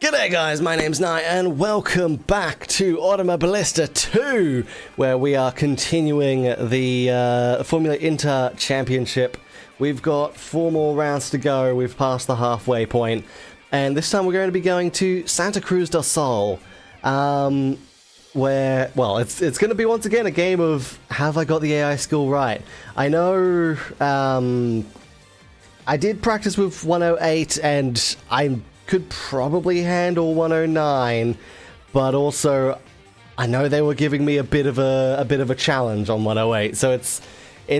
G'day guys, my name's Nye and welcome back to Automobilista 2, where we are continuing the Formula Inter Championship. We've got 4 more rounds to go, we've passed the halfway point, and this time we're going to be going to Santa Cruz do Sul, where, well, it's going to be once again a game of, have I got the AI skill right? I know, I did practice with 108 and I could probably handle 109, but also I know they were giving me a bit of a challenge on 108, so it's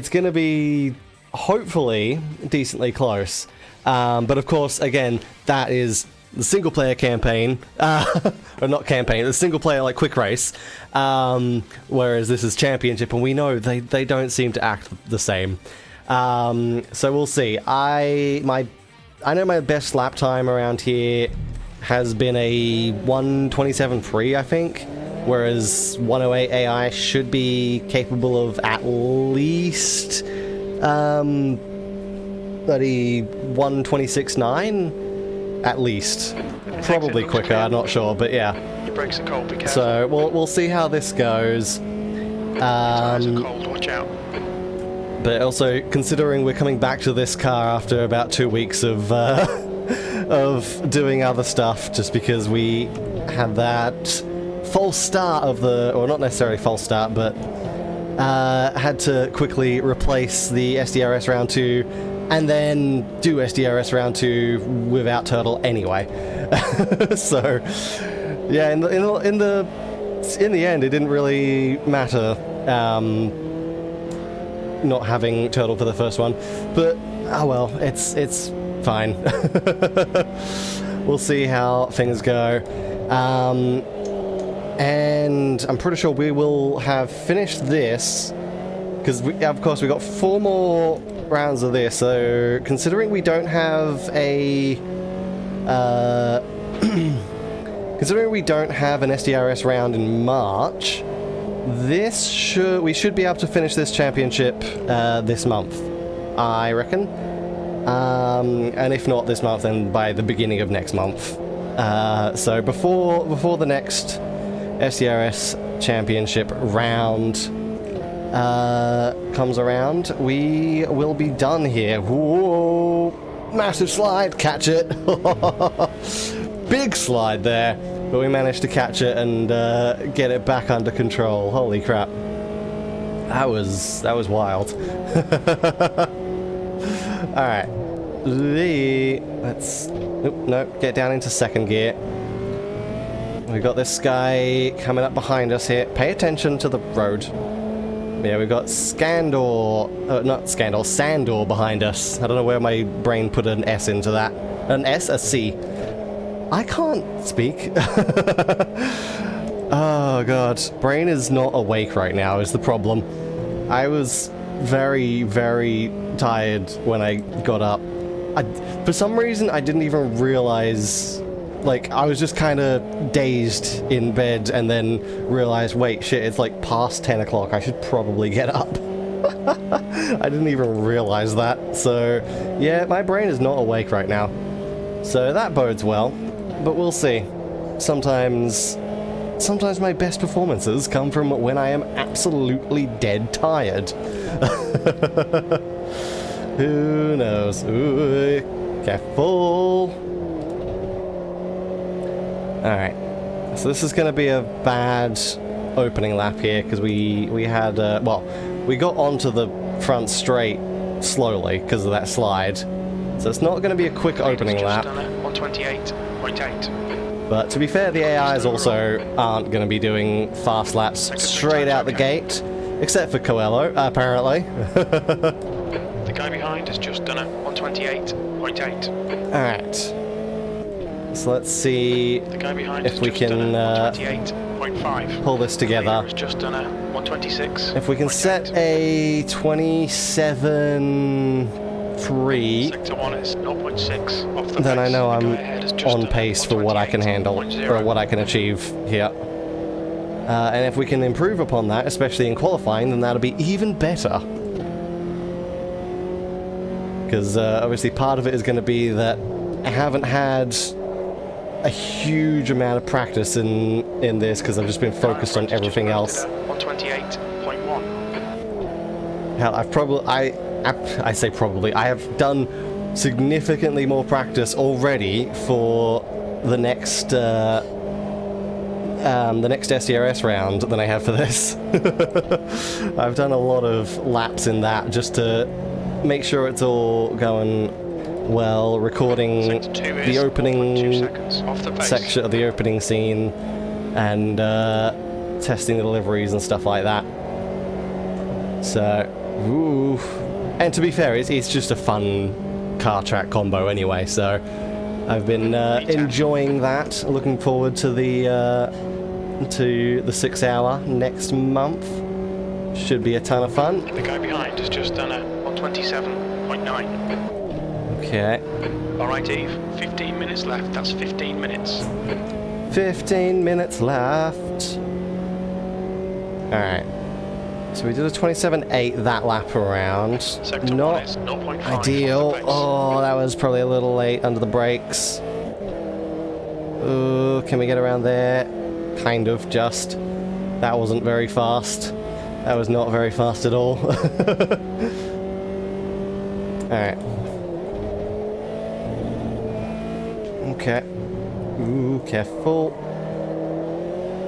going to be hopefully decently close. But of course, again, that is the single player campaign, or not campaign, the single player like quick race, whereas this is championship, and we know they don't seem to act the same. So we'll see. I know my best lap time around here has been a 1:27.3, I think, whereas 108 AI should be capable of at least 1:26.9, at least. Probably quicker, I'm not sure, but yeah. Your brakes are cold, be careful. So we'll see how this goes. Tires are cold, watch out. But also, considering we're coming back to this car after about 2 weeks of doing other stuff, just because we had that false start of the, or not necessarily false start, but had to quickly replace the SDRS round 2, and then do SDRS round 2 without Turtle anyway. So, yeah, in the end, it didn't really matter. Not having Turtle for the first one, but oh well, it's fine. We'll see how things go, and I'm pretty sure we will have finished this, because of course we got 4 more rounds of this, so considering we don't have a considering we don't have an SDRS round in March, we should be able to finish this championship this month, I reckon. And if not this month, then by the beginning of next month. So before the next SDRS championship round comes around, we will be done here. Whoa! Massive slide, catch it! Big slide there. But we managed to catch it and get it back under control. Holy crap. That was wild. Alright. Let's... no, get down into second gear. We've got this guy coming up behind us here. Pay attention to the road. Yeah, we've got Sandor behind us. I don't know where my brain put an S into that. An S? A C. I can't speak. Oh god, brain is not awake right now is the problem. I was very, very tired when I got up. For some reason, I didn't even realize, like, I was just kind of dazed in bed and then realized, wait, shit, it's like past 10 o'clock, I should probably get up. I didn't even realize that. So, yeah, my brain is not awake right now. So that bodes well. But we'll see. Sometimes my best performances come from when I am absolutely dead tired. Who knows? Ooh, careful. Alright. So this is going to be a bad opening lap here, because we had, well, we got onto the front straight slowly because of that slide. So it's not going to be a quick opening lap. 128.8. But to be fair, the AIs also aren't going to be doing fast laps straight out the gate, except for Coelho, apparently. The guy behind has just done a 128.8. Alright. So let's see if we can pull this together. Just done a 126. If we can set a 27.3, Sector 1 is 0.6 off the then I know pace. I'm on pace for what I can handle, or what I can achieve here. And if we can improve upon that, especially in qualifying, then that'll be even better. Because obviously part of it is going to be that I haven't had a huge amount of practice in this because I've just been focused on everything else. 128.1. Hell, I say probably, I have done significantly more practice already for the next SDRS round than I have for this. I've done a lot of laps in that just to make sure it's all going well, recording the opening section of the opening scene and testing the deliveries and stuff like that. So, ooh. And to be fair, it's just a fun car track combo anyway, so I've been enjoying that. Looking forward to the 6 hour next month. Should be a ton of fun. The guy behind has just done a 127.9. Okay. Alright, Eve, 15 minutes left. That's 15 minutes. 15 minutes left. Alright. So we did a 27.8 that lap around. Not ideal. Oh, that was probably a little late under the brakes. Ooh, can we get around there? Kind of, just. That wasn't very fast. That was not very fast at all. Alright. Okay. Ooh, careful.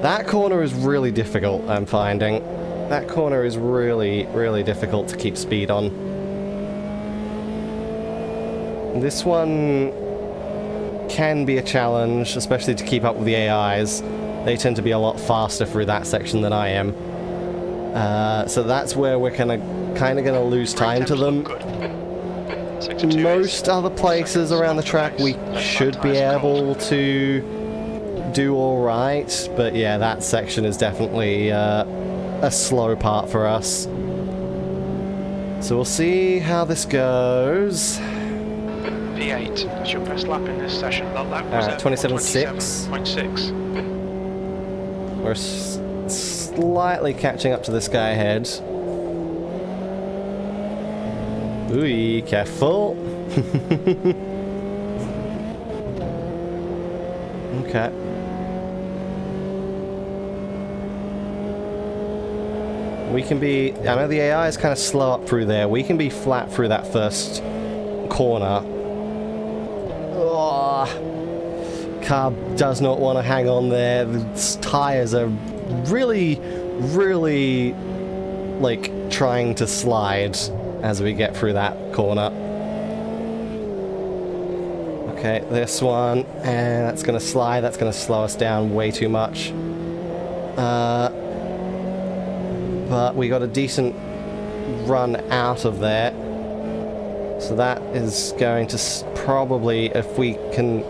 That corner is really difficult, I'm finding. That corner is really, really difficult to keep speed on. This one can be a challenge, especially to keep up with the AIs. They tend to be a lot faster through that section than I am. So that's where we're kind of going to lose time to them. Most other places around the track we should be able to do alright, but yeah, that section is definitely a slow part for us. So we'll see how this goes. P8, that's your best lap in this session. That lap was at 27.6. 27.6. We're slightly catching up to this guy ahead. Ooh, careful. Okay. We can be... I know the AI is kind of slow up through there. We can be flat through that first corner. Oh, car does not want to hang on there. The tires are really, really, like, trying to slide as we get through that corner. Okay, this one, and that's going to slide. That's going to slow us down way too much. But we got a decent run out of there. So that is going to probably, if we can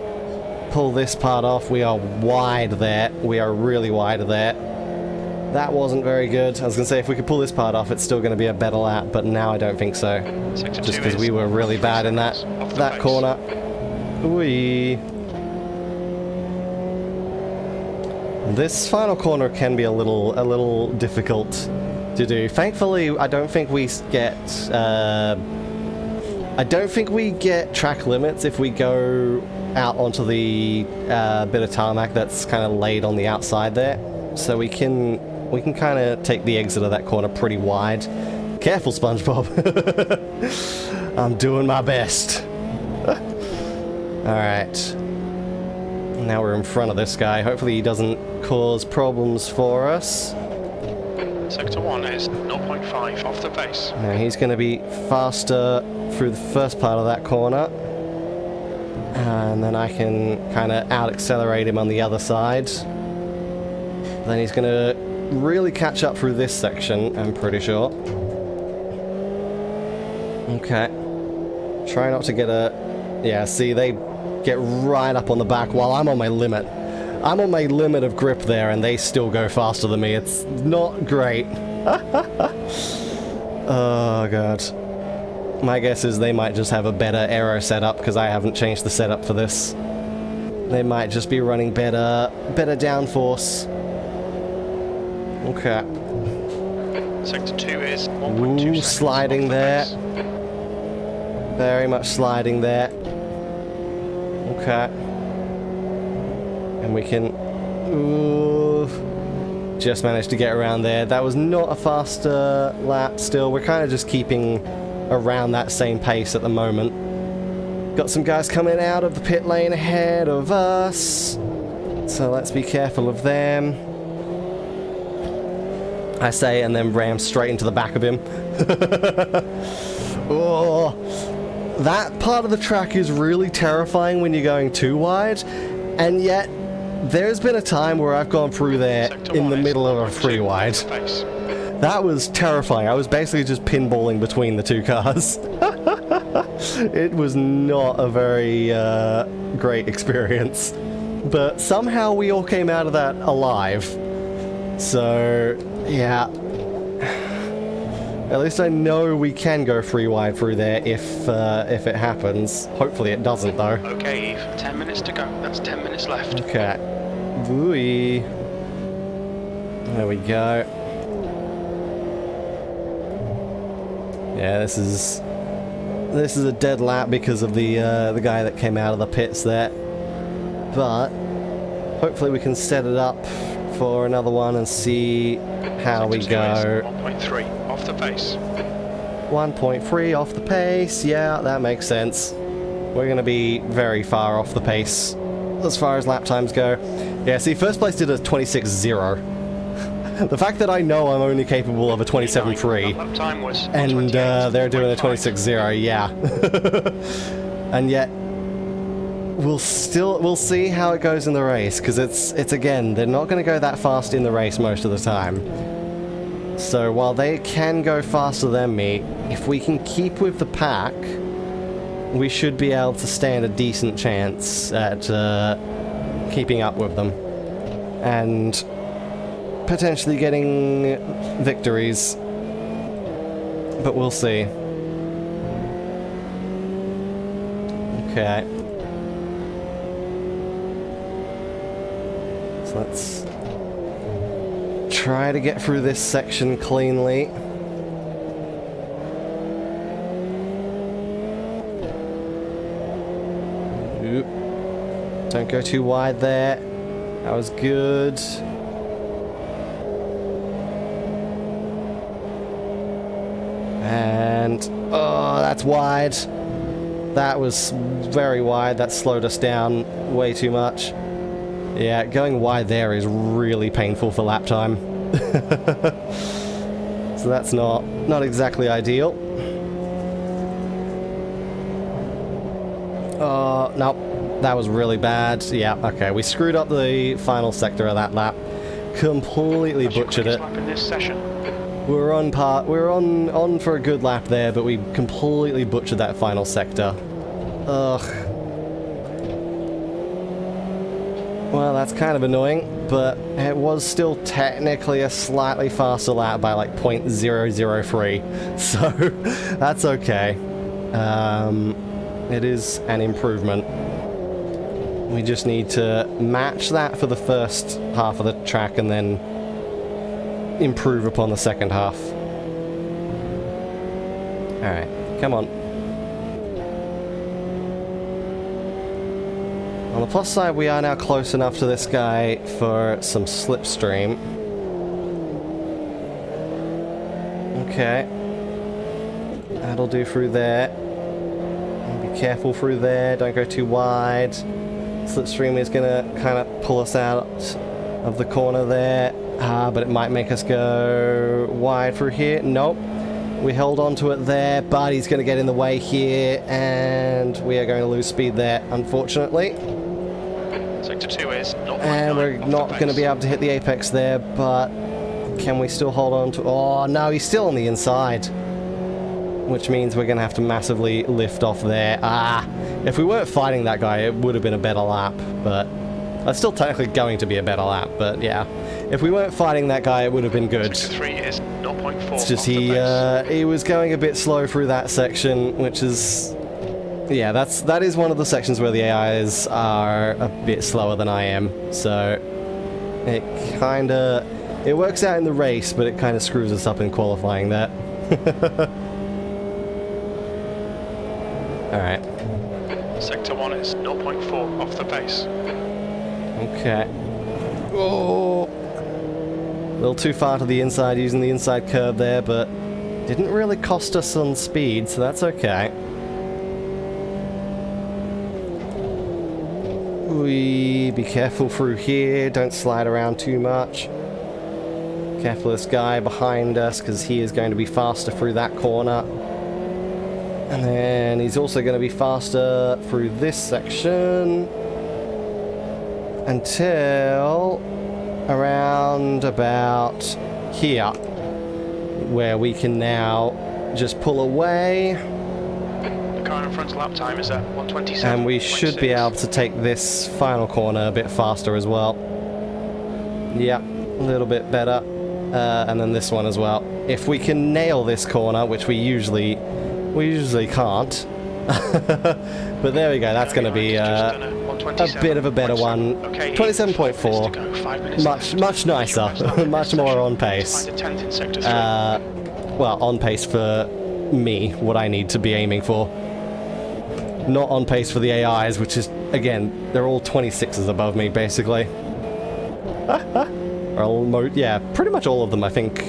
pull this part off, we are wide there. We are really wide there. That wasn't very good. I was going to say, if we could pull this part off, it's still going to be a better lap, but now I don't think so. Just because we were really bad in that corner. Whee. This final corner can be a little difficult to do. Thankfully, I don't think we get track limits if we go out onto the bit of tarmac that's kind of laid on the outside there. So we can kind of take the exit of that corner pretty wide. Careful, SpongeBob. I'm doing my best. Alright. Now we're in front of this guy. Hopefully he doesn't cause problems for us. Sector 1 is 0.5 off the base. Now he's going to be faster through the first part of that corner. And then I can kind of out-accelerate him on the other side. Then he's going to really catch up through this section, I'm pretty sure. Okay. Try not to get a... Yeah, see, they get right up on the back while I'm on my limit. I'm on my limit of grip there, and they still go faster than me. It's not great. Oh, God. My guess is they might just have a better aero setup, because I haven't changed the setup for this. They might just be running better downforce. Okay. Sector 2 is 1.2 Ooh, sliding there. Very much sliding there. Okay. And we can... Ooh, just managed to get around there. That was not a faster lap still. We're kind of just keeping around that same pace at the moment. Got some guys coming out of the pit lane ahead of us. So let's be careful of them. I say, and then ram straight into the back of him. Oh, that part of the track is really terrifying when you're going too wide, and yet there's been a time where I've gone through there in the middle of a free wide. That was terrifying. I was basically just pinballing between the two cars. It was not a very great experience, but somehow we all came out of that alive. So yeah, at least I know we can go free wide through there if it happens. Hopefully it doesn't though. Okay, Eve, 10 minutes to go. That's 10 minutes left. Okay. Wooey. There we go. Yeah, this is a dead lap because of the guy that came out of the pits there. But hopefully we can set it up for another one and see how we go. 1.3 off the pace. 1.3 off the pace. Yeah, that makes sense. We're going to be very far off the pace as far as lap times go. Yeah, see, first place did a 26.0. The fact that I know I'm only capable of a 27.3, and they're doing a 26.0, yeah. And yet, we'll see how it goes in the race, because it's again, they're not going to go that fast in the race most of the time. So while they can go faster than me, if we can keep with the pack, we should be able to stand a decent chance at keeping up with them. And potentially getting victories, but we'll see. Okay. So let's try to get through this section cleanly. Oop. Don't go too wide there. That was good. And, oh, that's wide. That was very wide. That slowed us down way too much. Yeah, going wide there is really painful for lap time. So that's not exactly ideal. Oh, nope. That was really bad. Yeah, okay. We screwed up the final sector of that lap. Completely butchered it. In this session. We're on for a good lap there, but we completely butchered that final sector. Ugh. Well, that's kind of annoying, but it was still technically a slightly faster lap by like 0.003, so that's okay. It is an improvement. We just need to match that for the first half of the track and then improve upon the second half. Alright, come on. On the plus side, we are now close enough to this guy for some slipstream. Okay. That'll do through there. Be careful through there, don't go too wide. Slipstream is gonna kind of pull us out of the corner there. But it might make us go wide through here. Nope. We held on to it there, but he's going to get in the way here, and we are going to lose speed there, unfortunately. Sector 2 is not. And we're not going to be able to hit the apex there, but can we still hold on to... Oh, no, he's still on the inside. Which means we're going to have to massively lift off there. If we weren't fighting that guy, it would have been a better lap, but... It's still technically going to be a better lap, but yeah. If we weren't fighting that guy, it would have been good. Sector 3 is 0.4. It's just he was going a bit slow through that section, which is... Yeah, that is one of the sections where the AIs are a bit slower than I am, so... It kinda... It works out in the race, but it kinda screws us up in qualifying there. Alright. Sector 1 is 0.4 off the pace. Okay. Oh! A little too far to the inside using the inside curve there, but didn't really cost us on speed, so that's okay. Be careful through here, don't slide around too much. Careful of this guy behind us, because he is going to be faster through that corner. And then he's also going to be faster through this section until around about here, where we can now just pull away. The car in front's lap time is at 1:27. And we should be able to take this final corner a bit faster as well. Yep, a little bit better. And then this one as well. If we can nail this corner, which we usually can't. But there we go, that's going to be a bit of a better one. 27.4. Much nicer. Much more on pace. Well, on pace for me, what I need to be aiming for. Not on pace for the AIs, which is, again, they're all 26s above me, basically. Yeah, pretty much all of them, I think,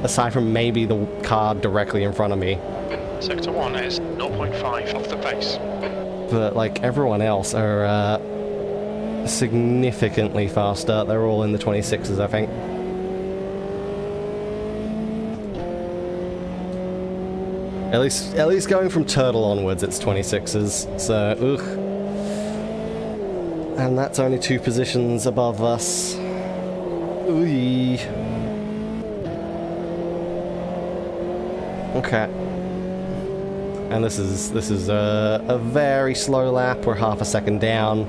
aside from maybe the car directly in front of me. Sector 1 is 0.5 off the pace. But, like, everyone else are significantly faster. They're all in the 26s, I think. At least going from Turtle onwards, it's 26s, so, ugh. And that's only 2 positions above us. Ooh. Okay. And this is a very slow lap. We're half a second down.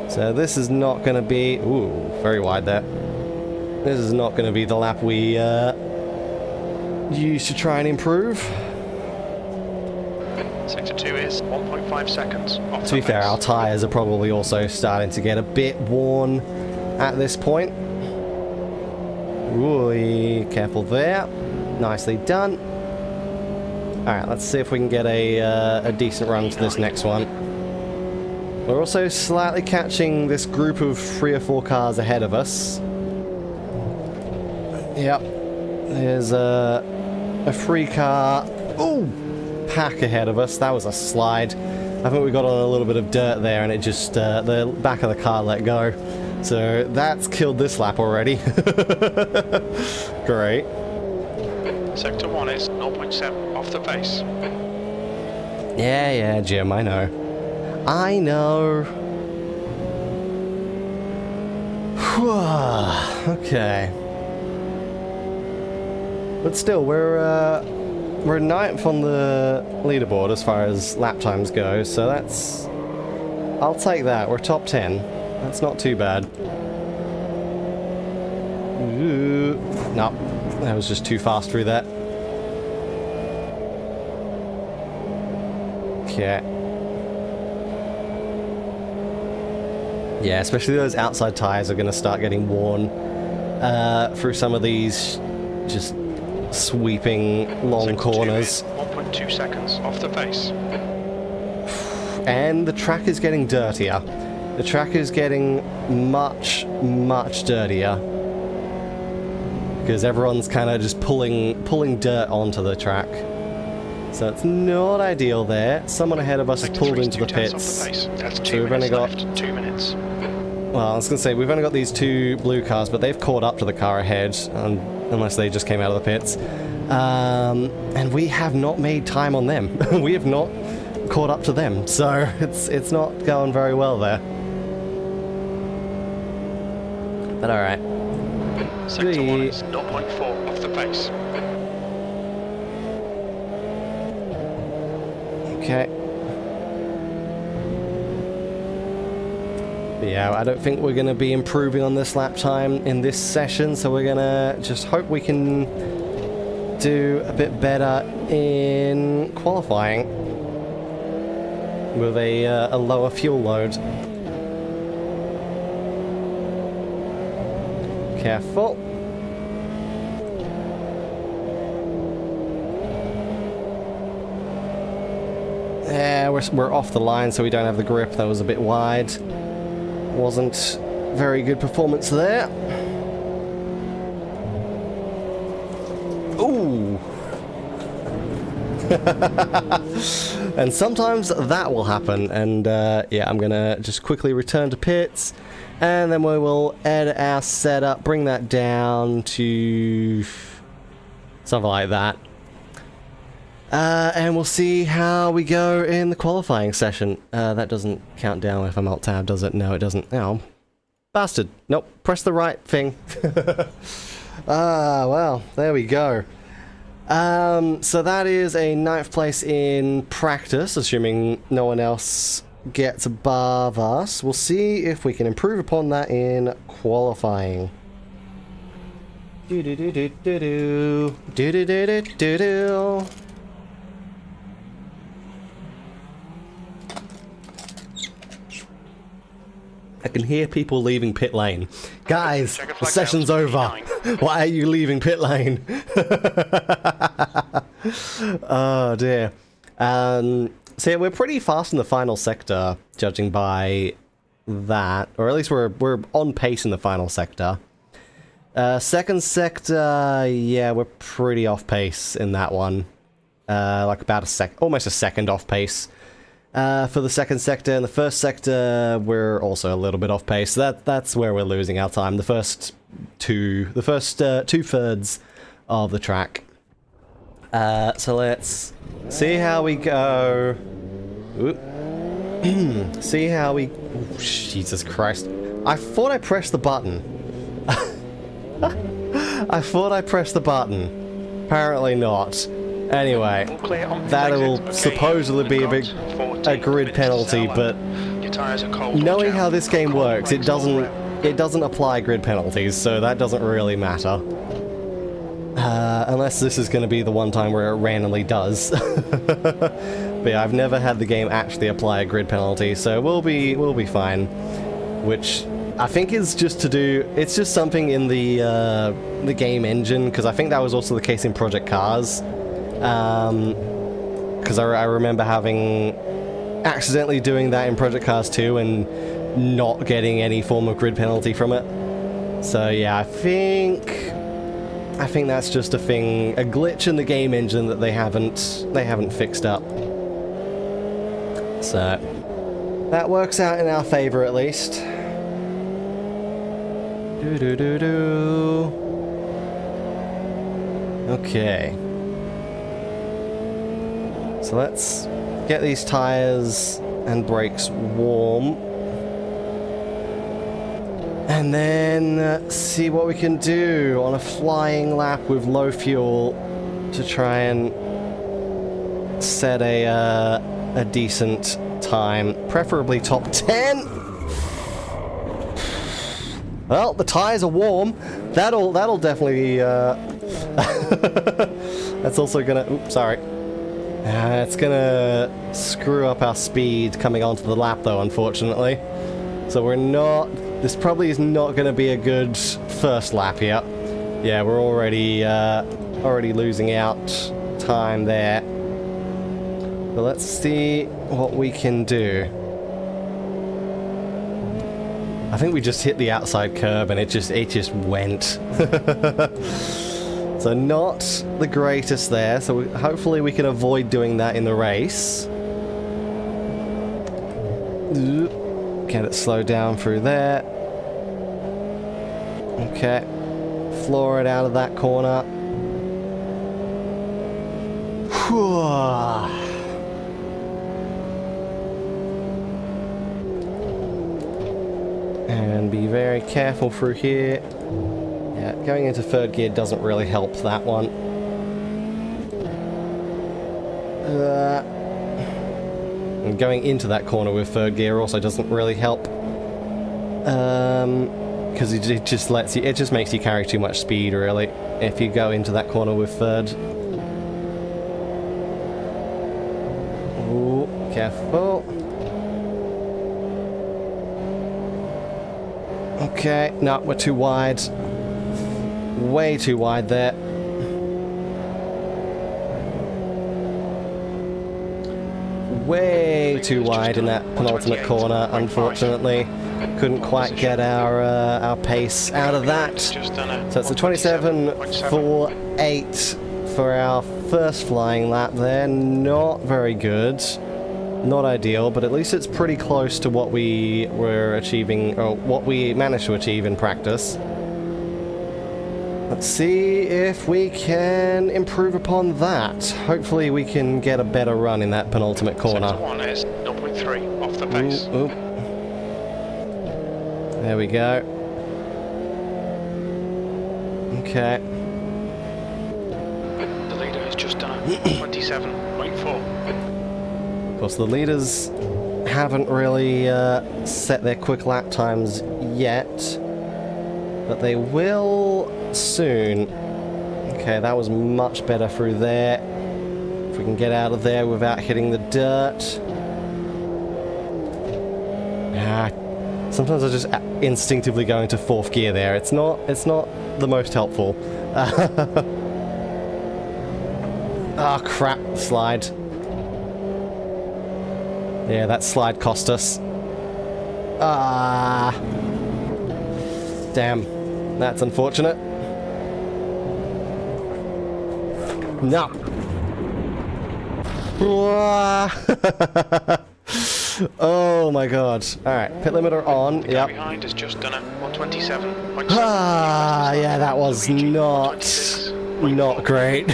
So this is not going to be... Ooh, very wide there. This is not going to be the lap we use to try and improve. Sector 2 is 1.5 seconds off. To be fair, our tyres are probably also starting to get a bit worn at this point. Ooh, careful there. Nicely done. Alright, let's see if we can get a decent run to this next one. We're also slightly catching this group of 3 or 4 cars ahead of us. Yep. There's a 3-car pack ahead of us. That was a slide. I think we got on a little bit of dirt there and it just, the back of the car let go. So that's killed this lap already. Great. Sector 1 is 0.7 off the pace. Yeah, Jim, I know. I know. Okay. But still, we're 9th on the leaderboard as far as lap times go, so that's... I'll take that. We're top 10. That's not too bad. Ooh. No, that was just too fast through that. Okay. Yeah, especially those outside tires are going to start getting worn through some of these just sweeping long corners. 1.2 seconds off the pace. And the track is getting dirtier. The track is getting much, much dirtier. Because everyone's kind of just pulling dirt onto the track. So it's not ideal there. Someone ahead of us has pulled into the pits. That's 2 so we've only got left. 2 minutes. Well, I was going to say, we've only got these 2 blue cars, but they've caught up to the car ahead, unless they just came out of the pits. And we have not made time on them. We have not caught up to them, so it's not going very well there. But alright. Sector 1 is 0.4 off the pace. Okay. But yeah, I don't think we're going to be improving on this lap time in this session, so we're going to just hope we can do a bit better in qualifying with a lower fuel load. Careful. Yeah, we're off the line, so we don't have the grip. That was a bit wide. Wasn't very good performance there. Ooh. And sometimes that will happen, and yeah, I'm gonna just quickly return to pits, and then we will edit our setup, bring that down to something like that, and we'll see how we go in the qualifying session. That doesn't count down if I'm alt tab, does it? No, it doesn't. Oh, bastard. Nope, press the right thing. Ah, well, there we go. So that is a 9th place in practice, assuming no one else gets above us. We'll see if we can improve upon that in qualifying. Do-do-do-do-do-do. Do-do-do-do-do-do. I can hear people leaving pit lane. Guys, the session's over. Why are you leaving pit lane? Oh dear. So yeah, we're pretty fast in the final sector, judging by that. Or at least we're on pace in the final sector. Second sector, yeah, we're pretty off pace in that one. Like about almost a second off pace. For the second sector. And the first sector, we're also a little bit off pace. That's where we're losing our time. The first two-thirds of the track. So let's see how we go. See how we... Oh, Jesus Christ. I thought I pressed the button. I thought I pressed the button. Apparently not. Anyway, that'll supposedly be a grid penalty, but knowing how this game works, it doesn't apply grid penalties, so that doesn't really matter. Unless this is going to be the one time where it randomly does. But yeah, I've never had the game actually apply a grid penalty, so we'll be fine. Which I think is just to do. It's just something in the game engine, because I think that was also the case in Project Cars. Because I remember accidentally doing that in Project Cars 2 and not getting any form of grid penalty from it. So yeah, I think that's just a glitch in the game engine that they haven't fixed up. So that works out in our favor at least. Okay. So let's get these tires and brakes warm. And then see what we can do on a flying lap with low fuel to try and set a decent time, preferably top 10. Well, the tires are warm. That'll definitely that's also gonna oops, sorry. It's gonna screw up our speed coming onto the lap though, unfortunately. So this probably is not gonna be a good first lap here. Yeah, we're already losing out time there. But let's see what we can do. I think we just hit the outside curb and it just went. So not the greatest there, so hopefully we can avoid doing that in the race. Get it slowed down through there. Okay. Floor it out of that corner. And be very careful through here. Yeah, going into third gear doesn't really help that one. And going into that corner with third gear also doesn't really help. Because it just makes you carry too much speed, really, if you go into that corner with third. Ooh, careful. Okay, no, we're too wide. Way too wide there. way too wide in that penultimate corner, unfortunately. Couldn't quite get our pace out of that. So it's a 27.48 for our first flying lap there. Not very good. Not ideal, but at least it's pretty close to what we were achieving, or what we managed to achieve in practice. Let's see if we can improve upon that. Hopefully we can get a better run in that penultimate corner. Sector 1 is 0.3 off the pace. Ooh, ooh. There we go. Okay. The leader has just done a 27.4. Of course, the leaders haven't really set their quick lap times yet, but they will soon. Okay, that was much better through there. If we can get out of there without hitting the dirt. Sometimes I just instinctively go into fourth gear there. It's not the most helpful. Oh crap, slide. Yeah, that slide cost us. Ah. Damn. That's unfortunate. No. Oh my god. Alright, pit limiter on. The guy behind has just done a 127.7. Ah, yeah, that was not great.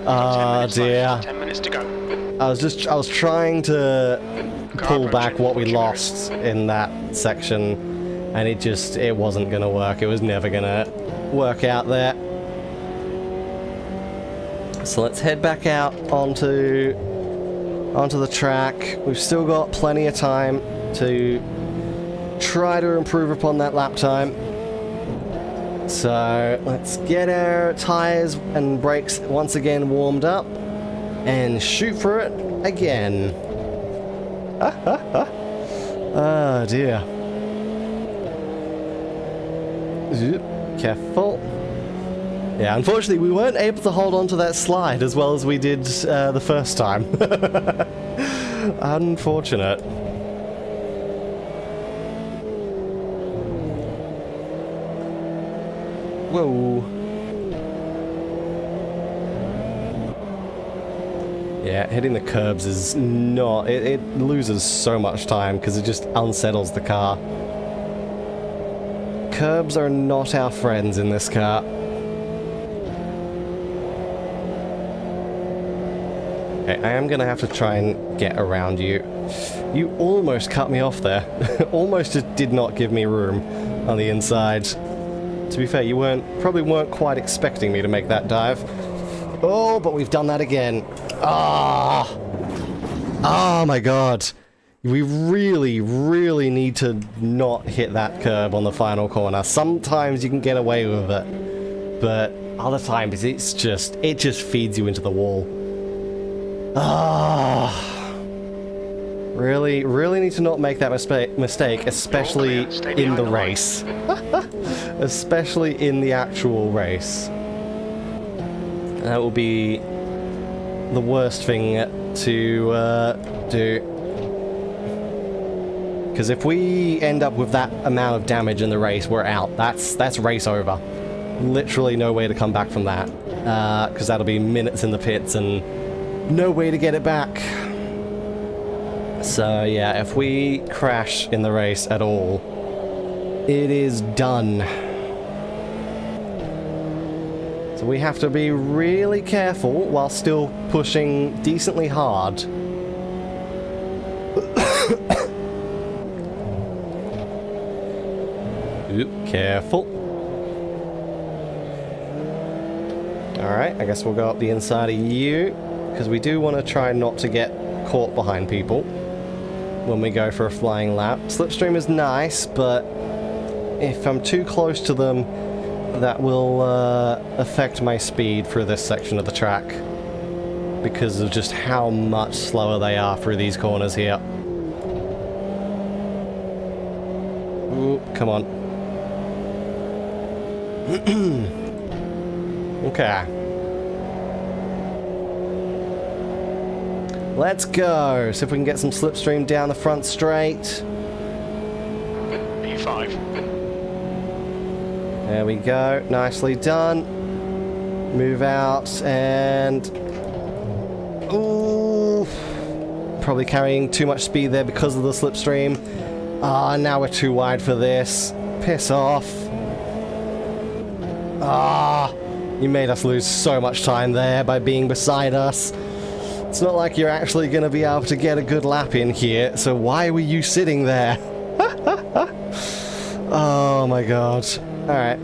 Oh dear. 10 minutes to go. I was trying to pull back what we lost in that section, and it wasn't gonna work. It was never gonna work out there. So let's head back out onto the track. We've still got plenty of time to try to improve upon that lap time. So let's get our tires and brakes once again warmed up and shoot for it again. Oh dear. Careful. Yeah, unfortunately we weren't able to hold on to that slide as well as we did the first time. Unfortunate. Whoa. Yeah, hitting the curbs is not... It loses so much time because it just unsettles the car. Curbs are not our friends in this car. Okay, I am going to have to try and get around you. You almost cut me off there. Almost just did not give me room on the inside. To be fair, you probably weren't quite expecting me to make that dive. Oh, but we've done that again. Ah! Oh my god. We really, really need to not hit that curb on the final corner. Sometimes you can get away with it, but other times it just feeds you into the wall. Ah! Really, really need to not make that mistake, especially in the race. Especially in the actual race. That will be the worst thing to do. Because if we end up with that amount of damage in the race, we're out. That's race over. Literally no way to come back from that. Because that'll be minutes in the pits and no way to get it back. So yeah, if we crash in the race at all, it is done. So we have to be really careful while still pushing decently hard. Oop, careful. Alright, I guess we'll go up the inside of you, because we do want to try not to get caught behind people when we go for a flying lap. Slipstream is nice, but if I'm too close to them, that will affect my speed through this section of the track because of just how much slower they are through these corners here. Ooh, come on. Okay. Let's go. See if we can get some slipstream down the front straight. P5. There we go. Nicely done. Move out and... Ooh. Probably carrying too much speed there because of the slipstream. Ah, now we're too wide for this. Piss off. Ah, you made us lose so much time there by being beside us. It's not like you're actually going to be able to get a good lap in here, so why were you sitting there? Oh my god. Alright.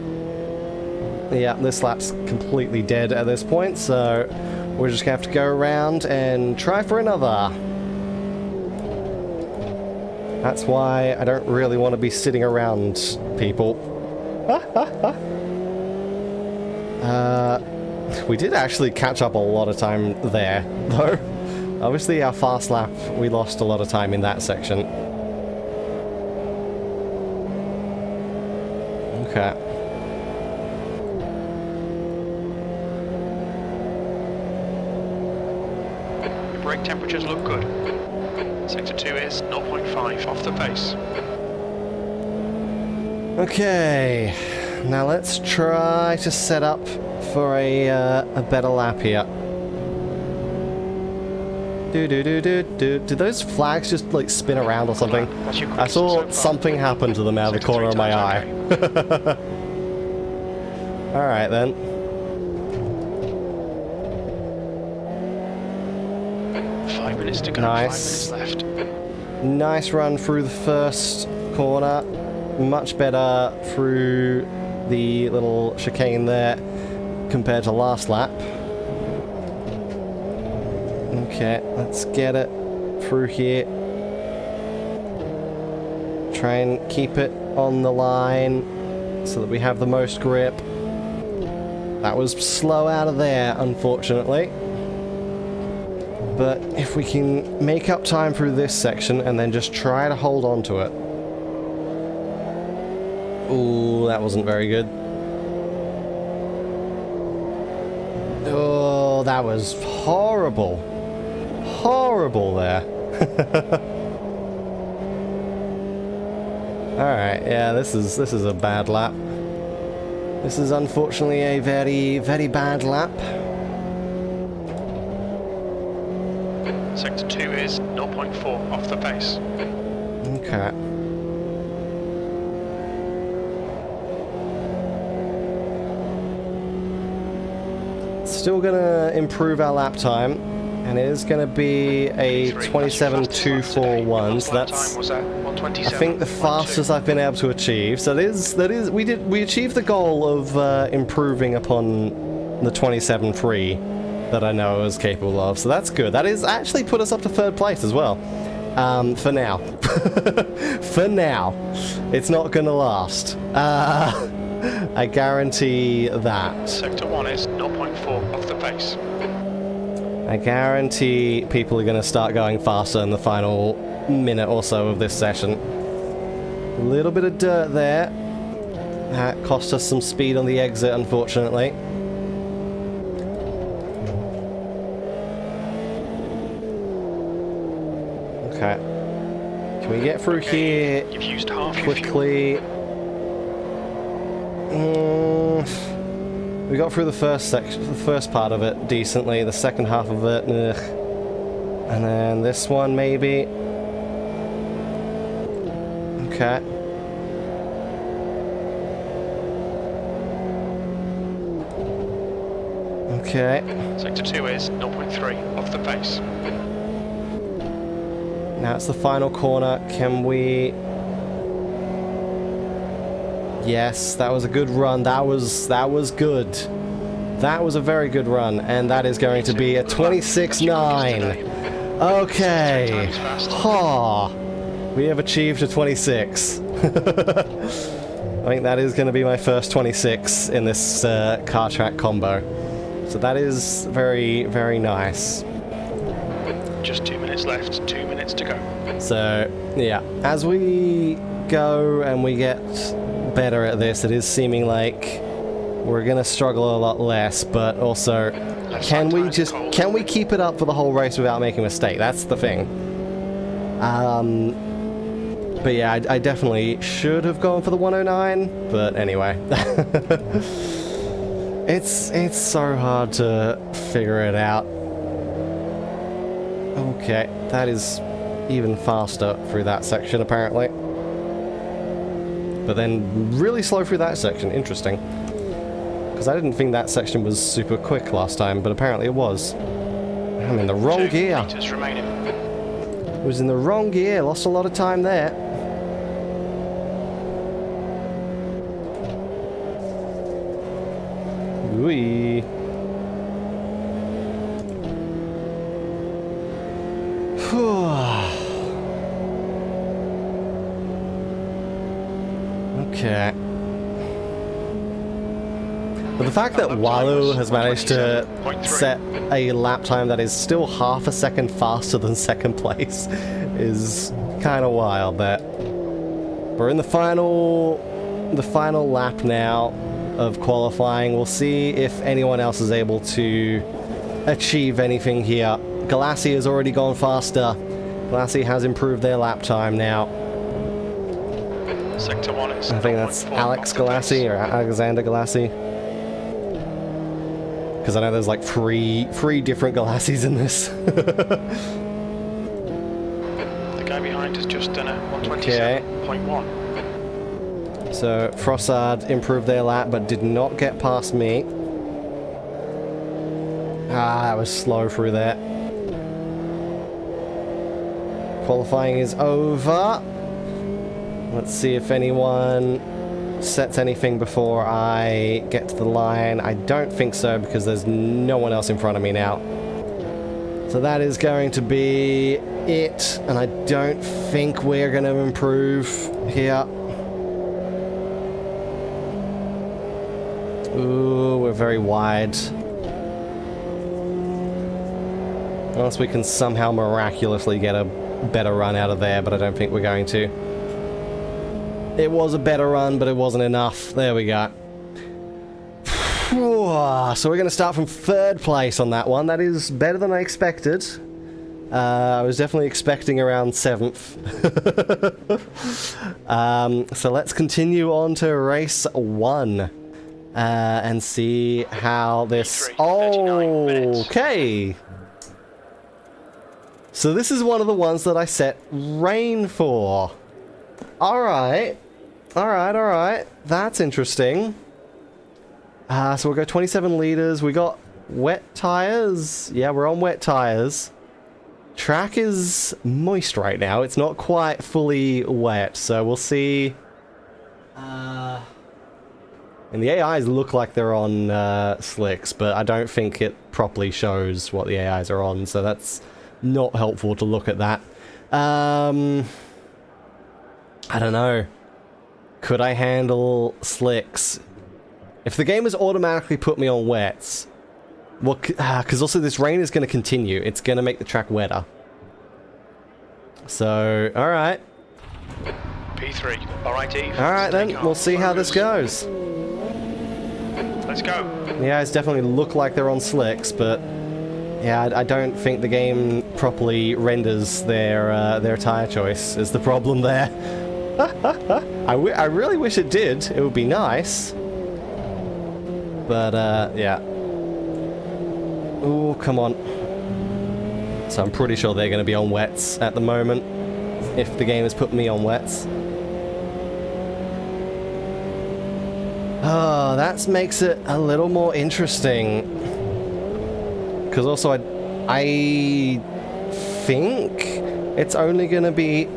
Yeah, this lap's completely dead at this point, so we're just going to have to go around and try for another. That's why I don't really want to be sitting around people. We did actually catch up a lot of time there, though. Obviously, our fast lap, we lost a lot of time in that section. Okay. Your brake temperatures look good. Sector 2 is 0.5 off the pace. Okay. Now let's try to set up for a better lap here. Did those flags just like spin around or something? I saw something happen to them out of the corner of my eye. Alright then. 5 minutes to go, Nice. 5 minutes left. Nice run through the first corner. Much better through the little chicane there compared to last lap. Okay, let's get it through here. Try and keep it on the line so that we have the most grip. That was slow out of there, unfortunately. But if we can make up time through this section and then just try to hold on to it. Ooh, that wasn't very good. Oh, that was horrible. Horrible there. Alright, yeah, this is a bad lap. This is unfortunately a very, very bad lap. Sector 2 is 0.4 off the pace. Okay. Still gonna improve our lap time, and it is gonna be a 27.241. So that's, I think, the fastest I've been able to achieve. So we achieved the goal of improving upon the 27.3 that I know I was capable of. So that's good. That is actually put us up to third place as well. For now. For now. It's not gonna last. I guarantee that. Sector 1 is 0.4 off the pace. I guarantee people are going to start going faster in the final minute or so of this session. A little bit of dirt there. That cost us some speed on the exit, unfortunately. Okay. Can we get through here You've used half your fuel. quickly? We got through the first section, the first part of it decently. The second half of it, ugh. And then this one maybe. Okay. Okay. Sector 2 is 0.3 off the pace. Now it's the final corner. Can we? Yes, that was a good run. That was good. That was a very good run, and that is going to be a 26.9. Okay. Ha. We have achieved a 26. I think that is going to be my first 26 in this car track combo. So that is very, very nice. Just 2 minutes left, 2 minutes to go. So, yeah, as we go and we get better at this, it is seeming like we're gonna struggle a lot less, but also, can we keep it up for the whole race without making a mistake? That's the thing. But yeah, I definitely should have gone for the 109, but anyway. It's so hard to figure it out. Okay, that is even faster through that section, apparently. But then really slow through that section. Interesting. Because I didn't think that section was super quick last time, but apparently it was. I'm in the wrong gear. It was in the wrong gear. Lost a lot of time there. Whee. Okay. But the fact that Walu has managed to set a lap time that is still half a second faster than second place is kind of wild. That we're in the final lap now of qualifying. We'll see if anyone else is able to achieve anything here. Galassi has already gone faster. Galassi has improved their lap time now. Sector 1 is I think that's Alex Galassi or Alexander Galassi. Because I know there's like three different Galassis in this. The guy behind has just done a 127.1. So Frossard improved their lap but did not get past me. Ah, that was slow through there. Qualifying is over. Let's see if anyone sets anything before I get to the line. I don't think so because there's no one else in front of me now. So that is going to be it, and I don't think we're going to improve here. Ooh, we're very wide. Unless we can somehow miraculously get a better run out of there, but I don't think we're going to. It was a better run, but it wasn't enough. There we go. So we're going to start from third place on that one. That is better than I expected. I was definitely expecting around 7th. So let's continue on to race 1. And see how this... Okay! So this is one of the ones that I set rain for. Alright. Alright. That's interesting. So we'll go 27 liters. We got wet tires. Yeah, we're on wet tires. Track is moist right now. It's not quite fully wet, so we'll see. And the AIs look like they're on slicks, but I don't think it properly shows what the AIs are on, so that's not helpful to look at that. I don't know. Could I handle slicks? If the game has automatically put me on wets, well, because also this rain is going to continue. It's going to make the track wetter. So, alright. P3. Alright, Eve. Alright then, we'll see how this goes. Let's go. The eyes definitely look like they're on slicks, but yeah, I don't think the game properly renders their tire choice is the problem there. I really wish it did. It would be nice. But, yeah. Ooh, come on. So I'm pretty sure they're going to be on wets at the moment, if the game has put me on wets. Oh, that makes it a little more interesting. Because also I think it's only going to be...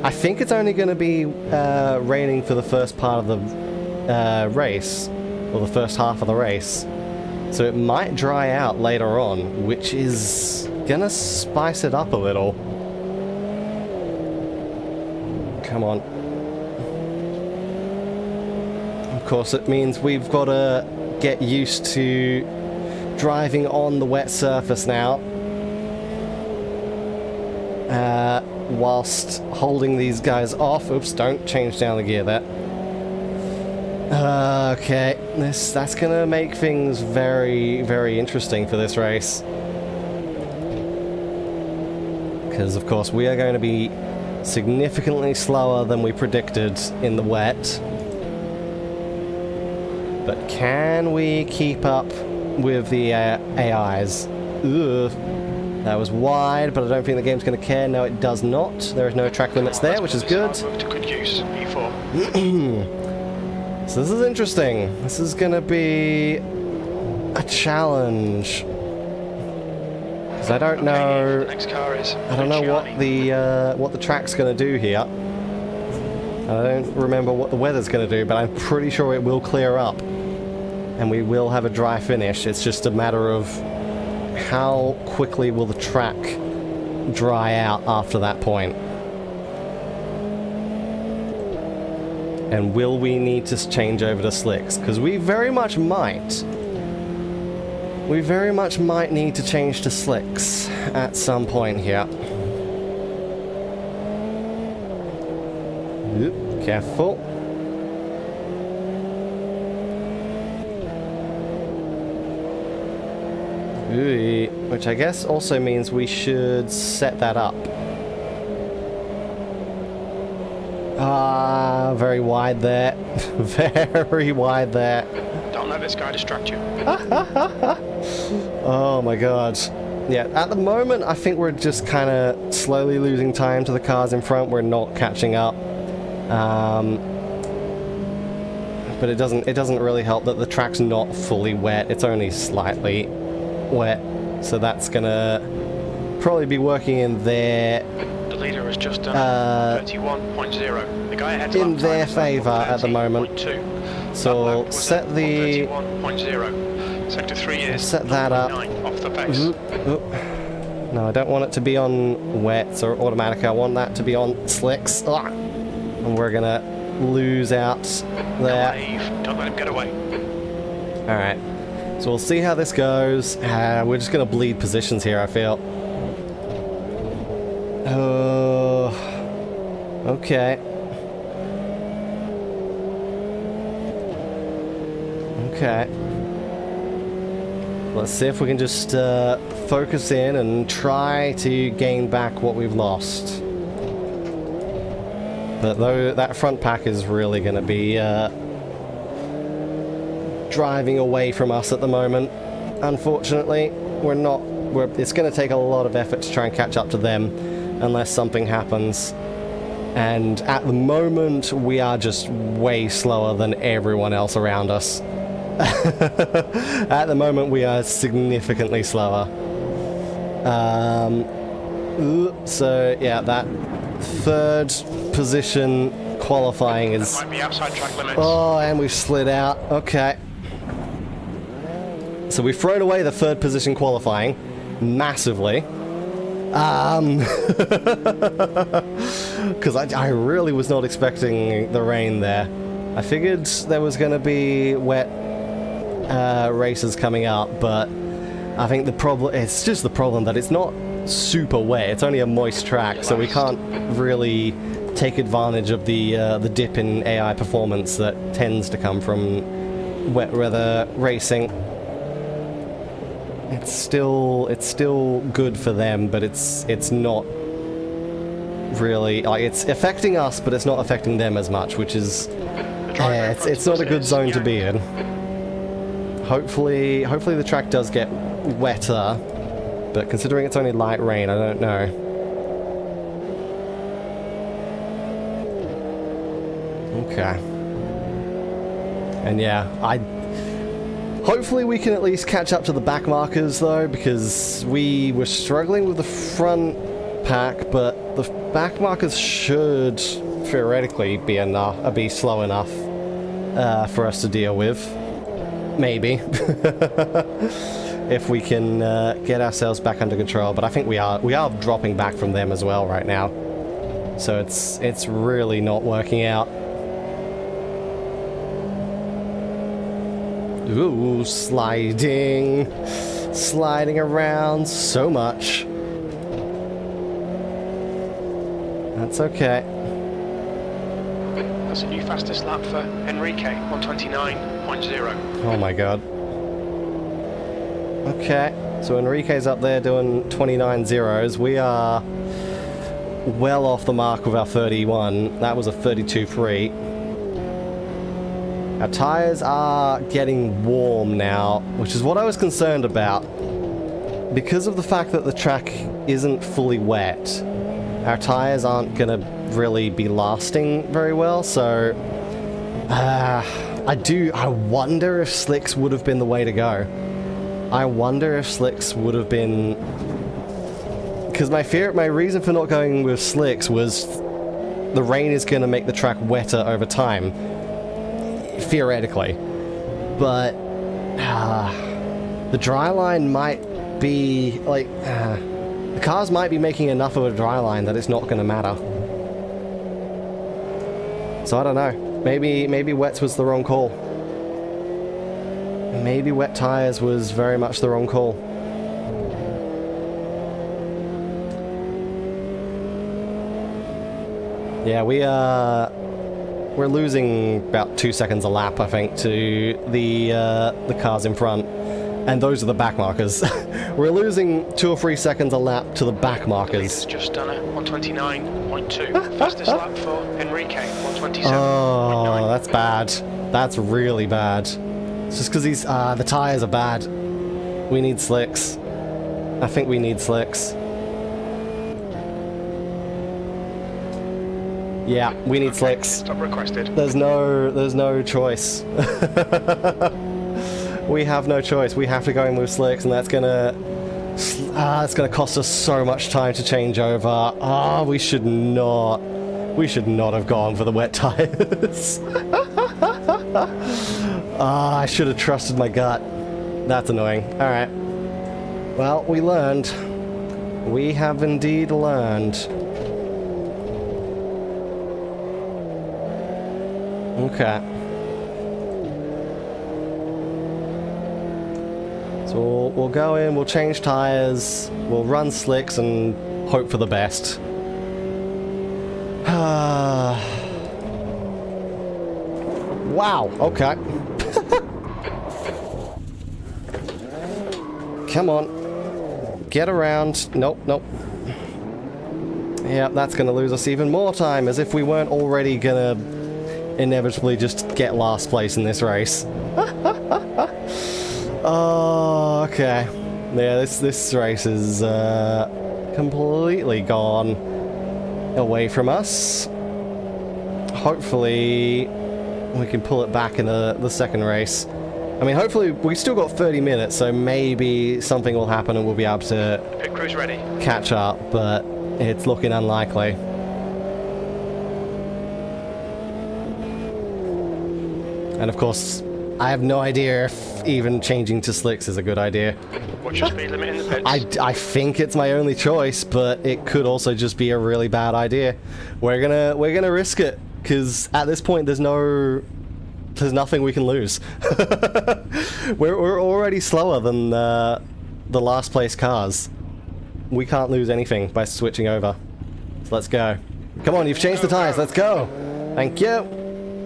I think it's only going to be raining for the first part of the race, or the first half of the race. So it might dry out later on, which is gonna spice it up a little. Come on. Of course, it means we've got to get used to driving on the wet surface now. Whilst holding these guys off. Oops, don't change down the gear there. Okay, that's gonna make things very, very interesting for this race. Because, of course, we are going to be significantly slower than we predicted in the wet. But can we keep up with the AIs? Ugh. That was wide, but I don't think the game's going to care. No, it does not. There is no track limits there, which is good. To good use, E4. So this is interesting. This is going to be a challenge. Because I don't know. The next car is I don't know what the track's going to do here. I don't remember what the weather's going to do, but I'm pretty sure it will clear up. And we will have a dry finish. It's just a matter of how quickly will the track dry out after that point. And will we need to change over to slicks? Because we very much might. We very much might need to change to slicks at some point here. Oop, careful. Ooh, which I guess also means we should set that up. Ah, very wide there. Very wide there. Don't let this guy distract you. Oh my god. Yeah, at the moment I think we're just kind of slowly losing time to the cars in front. We're not catching up. But it doesn't really help that the track's not fully wet. It's only slightly wet, so that's gonna probably be working in their The leader has just done 31.0. The guy ahead in their favour at the moment. So we'll set the 31.0. Sector 3 is set that up. Off the pace. No, I don't want it to be on wets or automatic. I want that to be on slicks. Ah! And we're gonna lose out there. Don't let him get away. All right. So we'll see how this goes. We're just going to bleed positions here, I feel. Okay. Okay. Let's see if we can just focus in and try to gain back what we've lost. But though that front pack is really going to be driving away from us at the moment. Unfortunately, it's going to take a lot of effort to try and catch up to them unless something happens. And at the moment, we are just way slower than everyone else around us. At the moment, we are significantly slower. So, yeah, that third position qualifying is... That might be outside track limits. Oh, and we've slid out. Okay. So we've thrown away the third position qualifying massively. Because I really was not expecting the rain there. I figured there was going to be wet races coming up, but I think it's just the problem that it's not super wet. It's only a moist track, so we can't really take advantage of the dip in AI performance that tends to come from wet weather racing. It's still good for them, but it's not really, like, it's affecting us, but it's not affecting them as much, which is it's not a good zone to be in. Hopefully the track does get wetter, but considering it's only light rain, I don't know. Okay. And yeah, hopefully we can at least catch up to the back markers though, because we were struggling with the front pack, but the back markers should theoretically be slow enough for us to deal with. Maybe. If we can get ourselves back under control, but I think we are dropping back from them as well right now. So it's really not working out. Ooh, sliding around so much. That's okay. That's a new fastest lap for Enrique, 129.0. Oh my god. Okay, so Enrique's up there doing 29 zeros. We are well off the mark with our 31. That was a 32.3. Our tires are getting warm now, which is what I was concerned about. Because of the fact that the track isn't fully wet, our tires aren't gonna really be lasting very well, so I wonder if slicks would have been the way to go. I wonder if slicks would have been, because my reason for not going with slicks was the rain is going to make the track wetter over time, theoretically, but the dry line might be like the cars might be making enough of a dry line that it's not going to matter. So I don't know. Maybe wets was the wrong call. Maybe wet tires was very much the wrong call. Yeah, we're losing about 2 seconds a lap, I think, to the cars in front, and those are the back markers. We're losing 2 or 3 seconds a lap to the back markers. It's just done a 129.2. Fastest lap for Enrique, 127.9. Oh, that's bad. That's really bad. It's just because the tires are bad. We need slicks. I think we need slicks. Yeah, we need slicks. Stop requested. There's no choice. We have no choice. We have to go in with slicks, and that's it's gonna cost us so much time to change over. We should not have gone for the wet tires. I should have trusted my gut. That's annoying. All right. Well, we learned. We have indeed learned. Okay. So we'll go in, we'll change tires, we'll run slicks and hope for the best. Wow, okay. Come on. Get around. Nope, nope. Yep, that's going to lose us even more time, as if we weren't already going to inevitably just get last place in this race. Oh, okay. Yeah, this race is completely gone away from us. Hopefully we can pull it back in the second race. I mean, hopefully we still got 30 minutes, so maybe something will happen and we'll be able to Pit crew's ready. Catch up, but it's looking unlikely. And of course, I have no idea if even changing to slicks is a good idea. What's your speed limit in the pits? I think it's my only choice, but it could also just be a really bad idea. We're gonna risk it, because at this point there's nothing we can lose. we're already slower than the last place cars. We can't lose anything by switching over. So let's go. Come on, you've changed the tires. Let's go. Thank you.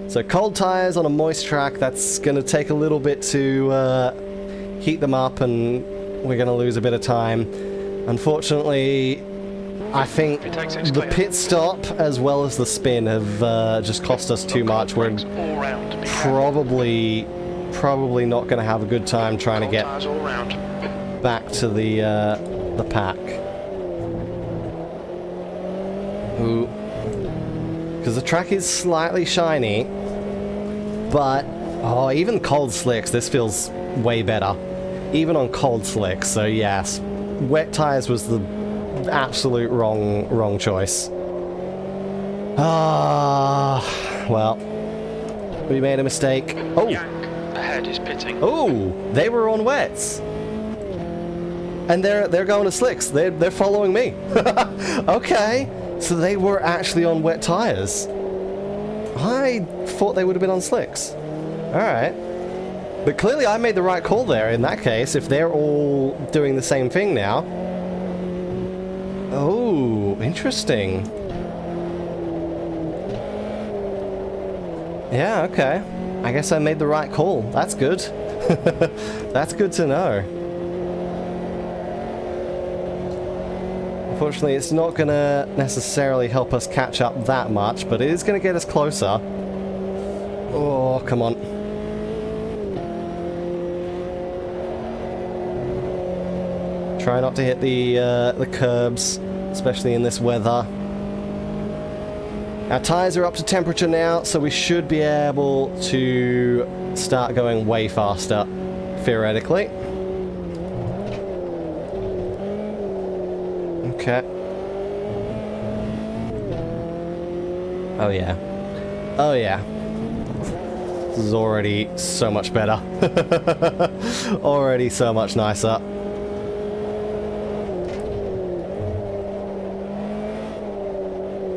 So cold tires on a moist track, that's going to take a little bit to heat them up, and we're going to lose a bit of time. Unfortunately, I think the pit stop as well as the spin have just cost us too much. We're probably not going to have a good time trying to get back to the pack. Ooh. Because the track is slightly shiny, but even cold slicks, this feels way better. Even on cold slicks, so yes, wet tires was the absolute wrong choice. Well, we made a mistake. Oh, ahead is pitting. Oh, they were on wets, and they're going to slicks. They're following me. Okay. So they were actually on wet tires. I thought they would have been on slicks. Alright. But clearly I made the right call there in that case, if they're all doing the same thing now. Oh, interesting. Yeah, okay. I guess I made the right call. That's good. That's good to know. Unfortunately, it's not going to necessarily help us catch up that much, but it is going to get us closer. Oh, come on. Try not to hit the curbs, especially in this weather. Our tyres are up to temperature now, so we should be able to start going way faster, theoretically. Okay. Oh yeah. Oh yeah. This is already so much better. Already so much nicer.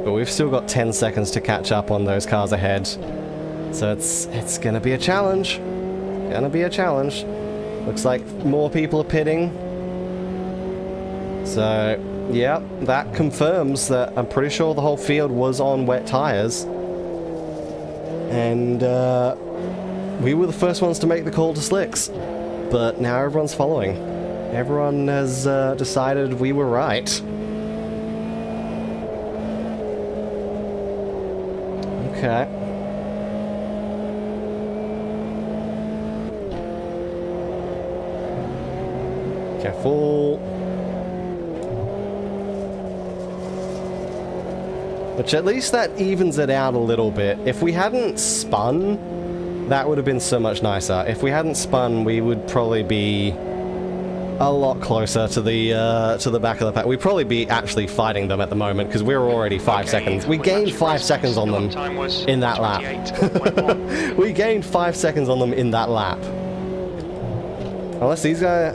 But we've still got 10 seconds to catch up on those cars ahead. So it's gonna be a challenge. Gonna be a challenge. Looks like more people are pitting. So, yeah, that confirms that I'm pretty sure the whole field was on wet tires. And we were the first ones to make the call to slicks. But now everyone's following. Everyone has decided we were right. Okay. Careful. Which at least that evens it out a little bit. If we hadn't spun, that would have been so much nicer. If we hadn't spun, we would probably be a lot closer to the back of the pack. We'd probably be actually fighting them at the moment because we're already 5 seconds. We gained 5 seconds on them in that lap. We gained 5 seconds on them in that lap. Unless these guys...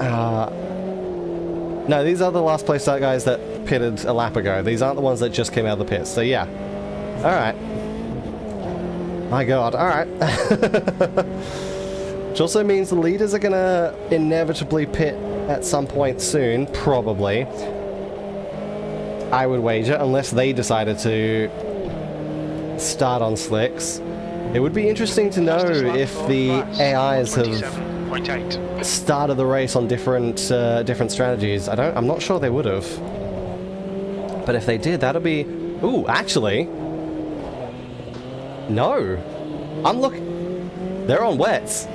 no, these are the last place start guys that pitted a lap ago. These aren't the ones that just came out of the pits. So yeah. Alright. My god, alright. Which also means the leaders are gonna inevitably pit at some point soon, probably. I would wager, unless they decided to start on slicks. It would be interesting to know if the AIs have started the race on different strategies. I'm not sure they would have. But if they did, that'll be... Ooh, actually... No! They're on wets.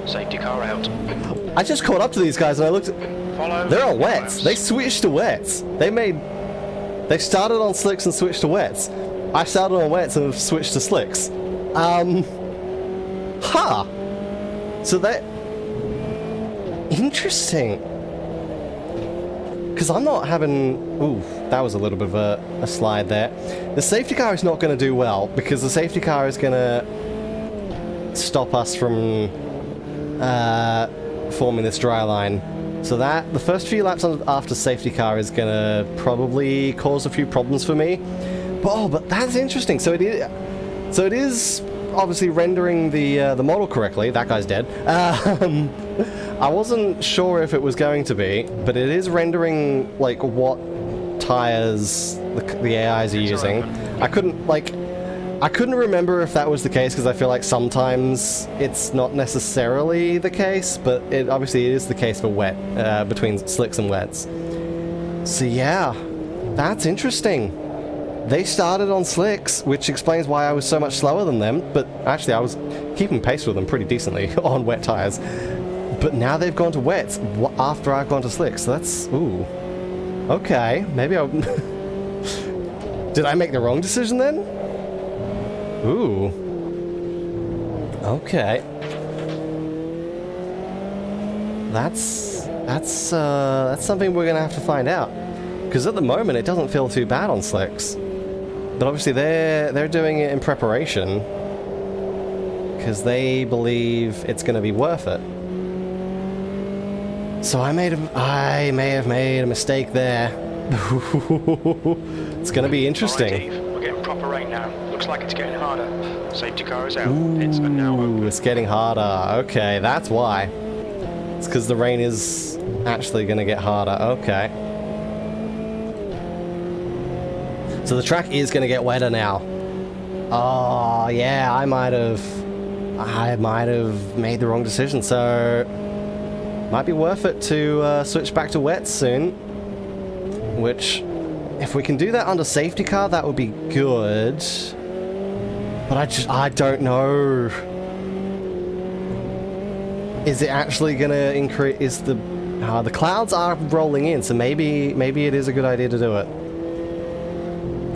Safety car out. I just caught up to these guys and I looked at... They're on wets. They switched to wets. They started on slicks and switched to wets. I started on wets and switched to slicks. Huh. So that... Interesting. Because I'm not having... Ooh, that was a little bit of a slide there. The safety car is not going to do well because the safety car is going to stop us from forming this dry line. So that the first few laps after safety car is going to probably cause a few problems for me. But that's interesting. So it is obviously rendering the model correctly. That guy's dead. I wasn't sure if it was going to be, but it is rendering like what tires the AIs are using. I couldn't remember if that was the case because I feel like sometimes it's not necessarily the case, but obviously it is the case for wet, between slicks and wets. So yeah, that's interesting. They started on slicks, which explains why I was so much slower than them, but actually I was keeping pace with them pretty decently on wet tires. But now they've gone to wets after I've gone to slicks, so that's... Ooh. Okay, maybe I... Did I make the wrong decision then? Ooh. Okay. That's something we're gonna have to find out. Because at the moment it doesn't feel too bad on slicks. But obviously they're doing it in preparation. Because they believe it's gonna be worth it. So I may have made a mistake there. It's gonna be interesting. We're getting proper rain now. Looks like it's getting harder. Safety car is out. It's now open. It's getting harder. Okay, that's why. It's because the rain is actually gonna get harder. Okay. So the track is gonna get wetter now. Oh, yeah, I might have made the wrong decision, so might be worth it to switch back to wet soon, which, if we can do that under safety car, that would be good, but I don't know. Is it actually gonna increase, is the clouds are rolling in, so maybe it is a good idea to do it.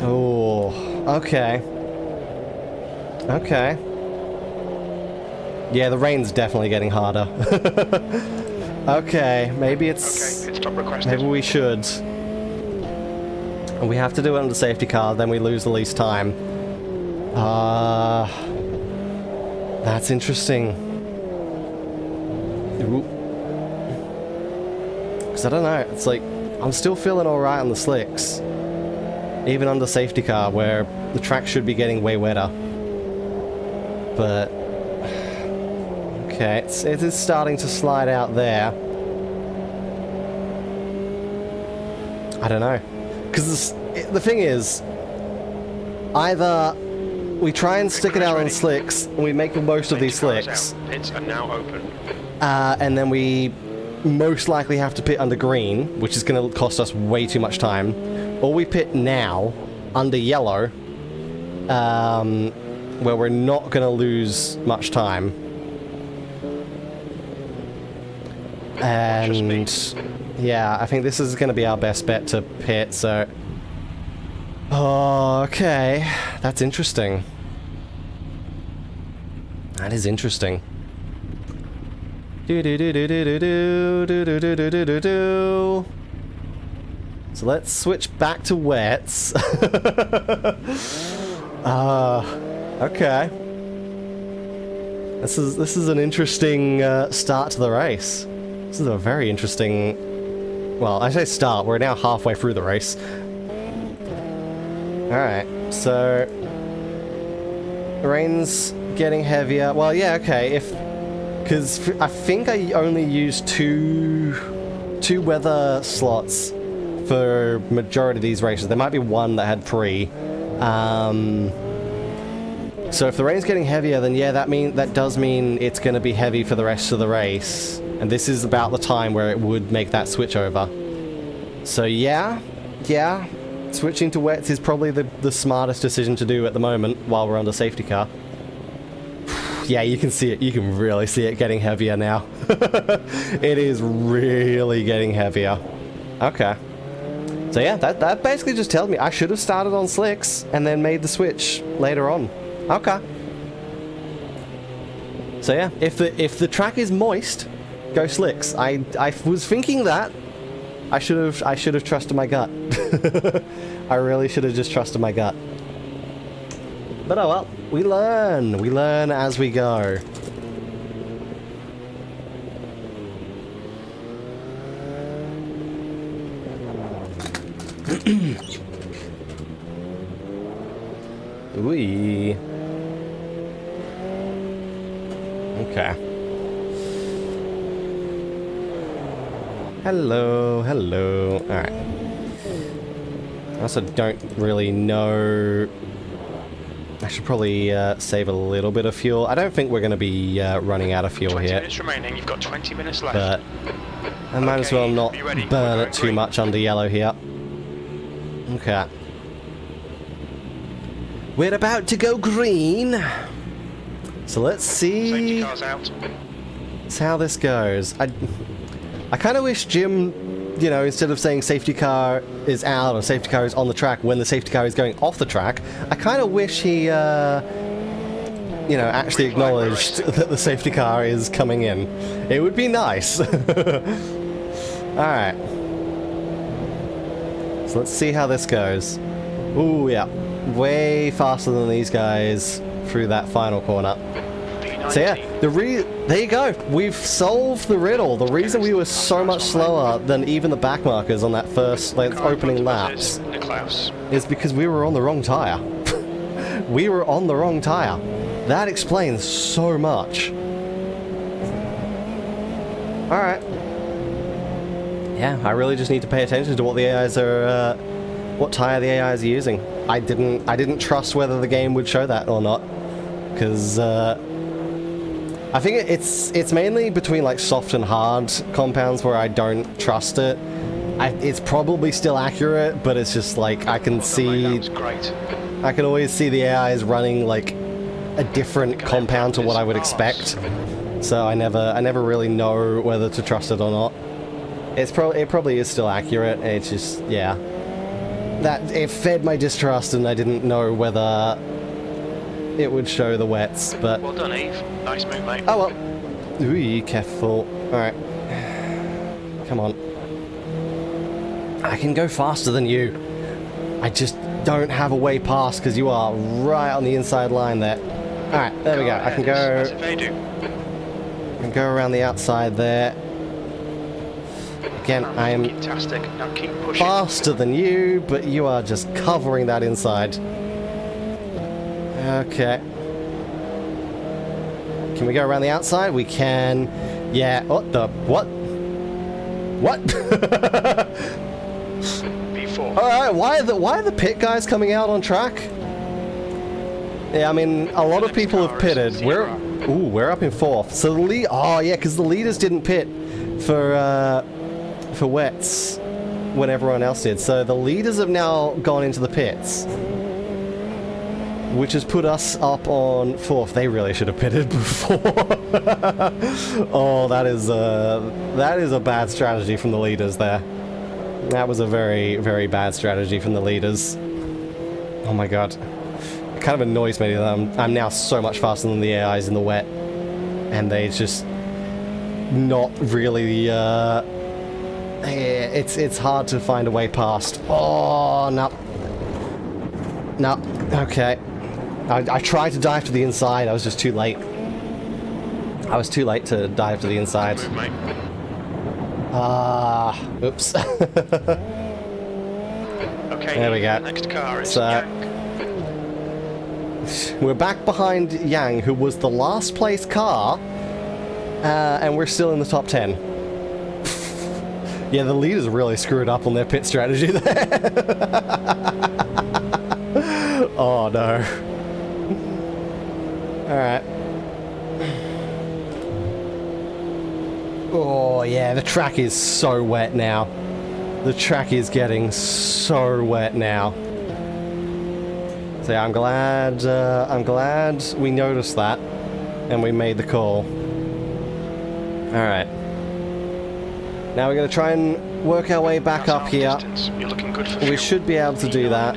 Oh, okay. Okay. Yeah, the rain's definitely getting harder. Okay, maybe it's... Okay, pit stop requested. Maybe we should. And we have to do it under safety car, then we lose the least time. That's interesting. Because I don't know, it's like, I'm still feeling alright on the slicks. Even under safety car, where the track should be getting way wetter. But... okay, it is starting to slide out there. I don't know. Because the thing is, either we try and stick it out on slicks, and we make the most of these slicks. Pits are now open. And then we most likely have to pit under green, which is going to cost us way too much time. Or we pit now, under yellow, where we're not going to lose much time. And yeah, I think this is going to be our best bet to pit, so... oh, okay. That's interesting. That is interesting. Do-do-do-do-do-do-do-do-do-do-do-do. So let's switch back to wets. Okay. This is an interesting start to the race. This is a very interesting... well, I say start, we're now halfway through the race. Alright, so... the rain's getting heavier. Well, yeah, okay, if... because I think I only used two weather slots for majority of these races. There might be one that had 3. So if the rain's getting heavier, then yeah, that does mean it's going to be heavy for the rest of the race. And this is about the time where it would make that switch over. So yeah, switching to wets is probably the smartest decision to do at the moment while we're under safety car. Yeah, you can see it. You can really see it getting heavier now. It is really getting heavier. Okay. So yeah, that basically just tells me I should have started on slicks and then made the switch later on. Okay. So yeah, if the track is moist, go slicks. I was thinking that. I should have trusted my gut. I really should have just trusted my gut. But oh well, we learn as we go. Wee. Okay. Hello. Alright. I also don't really know... I should probably save a little bit of fuel. I don't think we're going to be running out of fuel 20 here. minutes remaining, you've got 20 minutes left. But I might as well not burn it too much under yellow here. Okay. We're about to go green. So let's see... safety car's out. Let's how this goes. I kind of wish Jim, you know, instead of saying safety car is out or safety car is on the track when the safety car is going off the track, I kind of wish he, you know, actually acknowledged that the safety car is coming in. It would be nice. Alright. So let's see how this goes. Ooh, yeah. Way faster than these guys through that final corner. So yeah, there you go. We've solved the riddle. The reason we were so much slower than even the back markers on that first opening laps is because we were on the wrong tire. We were on the wrong tire. That explains so much. Alright. Yeah, I really just need to pay attention to what the AIs are what tire the AIs are using. I didn't trust whether the game would show that or not, because I think it's mainly between like soft and hard compounds where I don't trust it. It's probably still accurate, but it's just like I can see. Great. I can always see the AIs running like a different compound to what I would expect. So I never really know whether to trust it or not. It probably is still accurate. It's just, yeah, that it fed my distrust, and I didn't know whether it would show the wets. But Well done, Eve. Nice move, mate. oh well. Ooh, careful. All right, come on. I can go faster than you. I just don't have a way past because you are right on the inside line there. All right, there we go. I can go. As if they do. I can go around the outside there. Again, I am Fantastic. Now keep pushing. faster than you, but you are just covering that inside. Okay. Can we go around the outside? We can. Yeah. What the? What? What? B4. All right. Why are the pit guys coming out on track? Yeah, I mean, a lot of people have pitted. We're up in fourth. So the lead. Oh yeah, because the leaders didn't pit for wets when everyone else did. So the leaders have now gone into the pits, which has put us up on fourth. They really should have pitted before. Oh, that is a bad strategy from the leaders there. That was a very, very bad strategy from the leaders. Oh my god. It kind of annoys me that I'm now so much faster than the AIs in the wet, and they just not really. It's hard to find a way past. Oh no. No. Okay. I tried to dive to the inside. I was just too late. I was too late to dive to the inside. Move, mate. Oops. Okay. There we go. The next car is So- Yang. We're back behind Yang, who was the last place car, and we're still in the top 10. Yeah, the leaders really screwed up on their pit strategy there. Oh no. Alright. Oh yeah, the track is so wet now. The track is getting so wet now. So yeah, I'm glad we noticed that and we made the call. Alright. Now we're going to try and work our way back up here. Distance. You're looking good for We fuel. should be able to do that.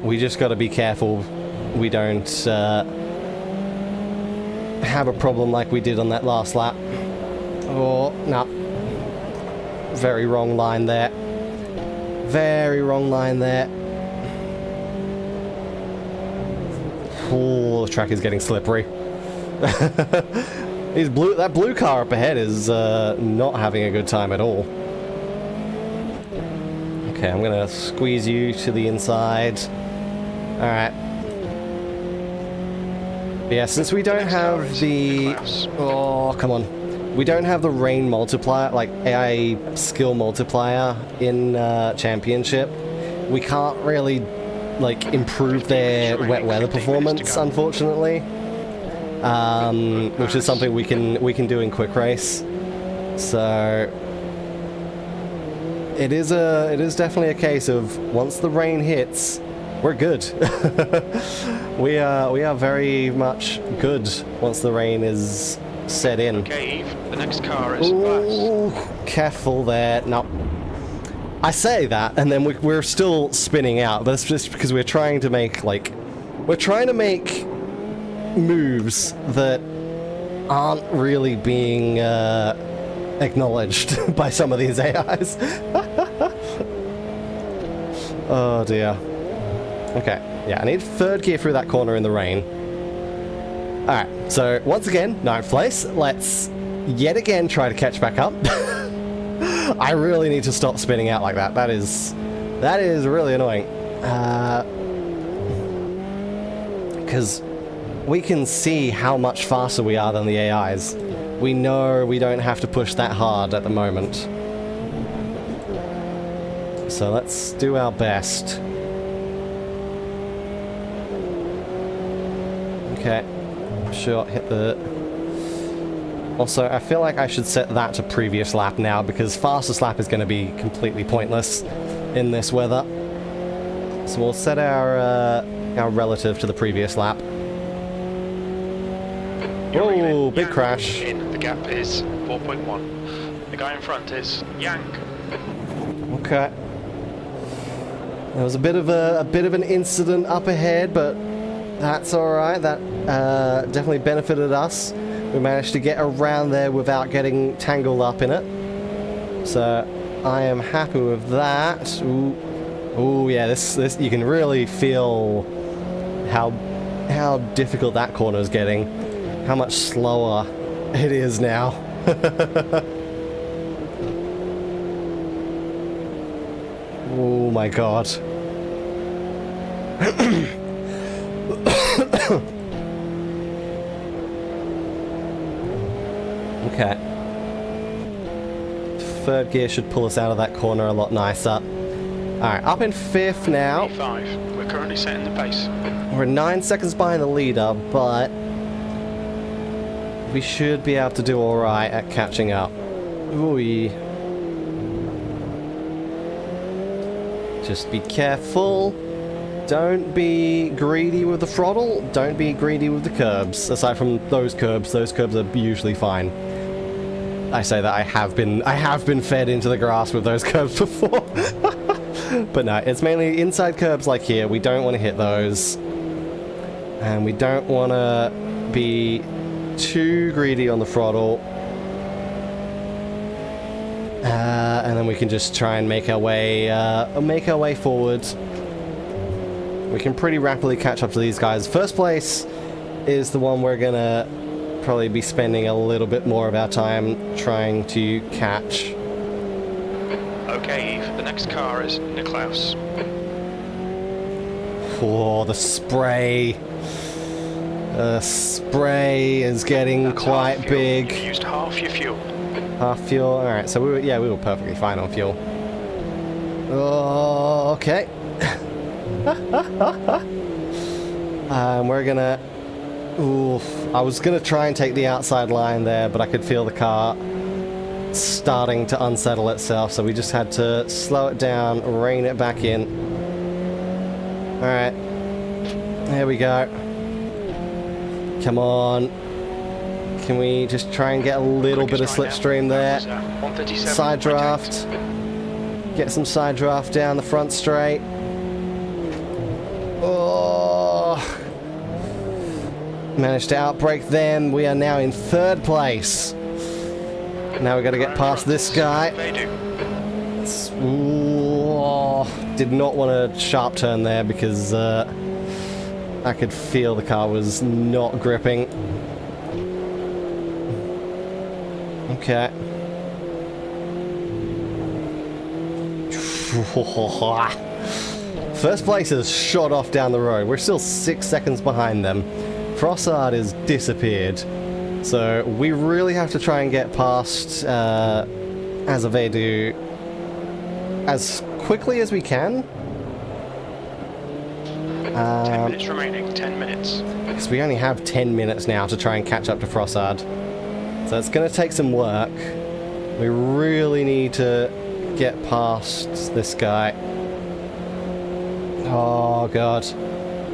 We just got to be careful we don't have a problem like we did on that last lap. Oh, no. Very wrong line there. Very wrong line there. Oh, the track is getting slippery. That blue car up ahead is not having a good time at all. Okay, I'm gonna squeeze you to the inside. Alright. Yeah, since we don't have the... Oh, come on. We don't have the rain multiplier, like AI skill multiplier in Championship. We can't really like improve their wet weather performance, unfortunately. Which is something we can do in quick race. So it is definitely a case of once the rain hits, we're good. we are very much good once the rain is set in. Okay, Eve. The next car is Ooh, Glass. careful there. No. I say that, and then we're still spinning out. That's just because we're trying to make moves that aren't really being acknowledged by some of these AIs. Oh dear. Okay, yeah, I need third gear through that corner in the rain. Alright, so once again, ninth place. Let's yet again try to catch back up. I really need to stop spinning out like that. That is really annoying. Because we can see how much faster we are than the AIs. we know we don't have to push that hard at the moment. So let's do our best. Okay. Sure, hit the... Also, I feel like I should set that to previous lap now, because fastest lap is going to be completely pointless in this weather. So we'll set our relative to the previous lap. Oh, big crash. The gap is 4.1. The guy in front is Yang. Okay. There was a bit of an incident up ahead, but that's all right. That definitely benefited us. We managed to get around there without getting tangled up in it. So I am happy with that. Ooh, yeah. This you can really feel how difficult that corner is getting. How much slower it is now. Oh my god. Okay. Third gear should pull us out of that corner a lot nicer. Alright, up in fifth now. 5. We're currently setting the pace. We're 9 seconds behind the leader, but we should be able to do alright at catching up. Ooh. Just be careful. Don't be greedy with the throttle. Don't be greedy with the curbs. Aside from those curbs are usually fine. I say that I have been fed into the grass with those curbs before. But no, it's mainly inside curbs like here. We don't want to hit those. And we don't want to be too greedy on the throttle. And then we can just try and make our way forward. We can pretty rapidly catch up to these guys. First place is the one we're gonna probably be spending a little bit more of our time trying to catch. Okay, Eve, the next car is Niklaus. Oh, the spray. The spray is getting That's quite big. You used half your fuel. Half fuel. Alright, so we were perfectly fine on fuel. Oh, okay. We're gonna... Oof. I was gonna try and take the outside line there, but I could feel the car starting to unsettle itself, so we just had to slow it down, rein it back in. Alright. There we go. Come on. Can we just try and get a little bit of slipstream there? Side draft. Get some side draft down the front straight. Oh. Managed to outbrake them. We are now in third place. Now we got to get past this guy. Ooh, did not want a sharp turn there because I could feel the car was not gripping. Okay. First place is shot off down the road. We're still 6 seconds behind them. Frossard has disappeared. So we really have to try and get past Azevedo as quickly as we can. 10 minutes remaining, 10 minutes. Because we only have 10 minutes now to try and catch up to Frossard. So it's going to take some work. We really need to get past this guy. Oh god.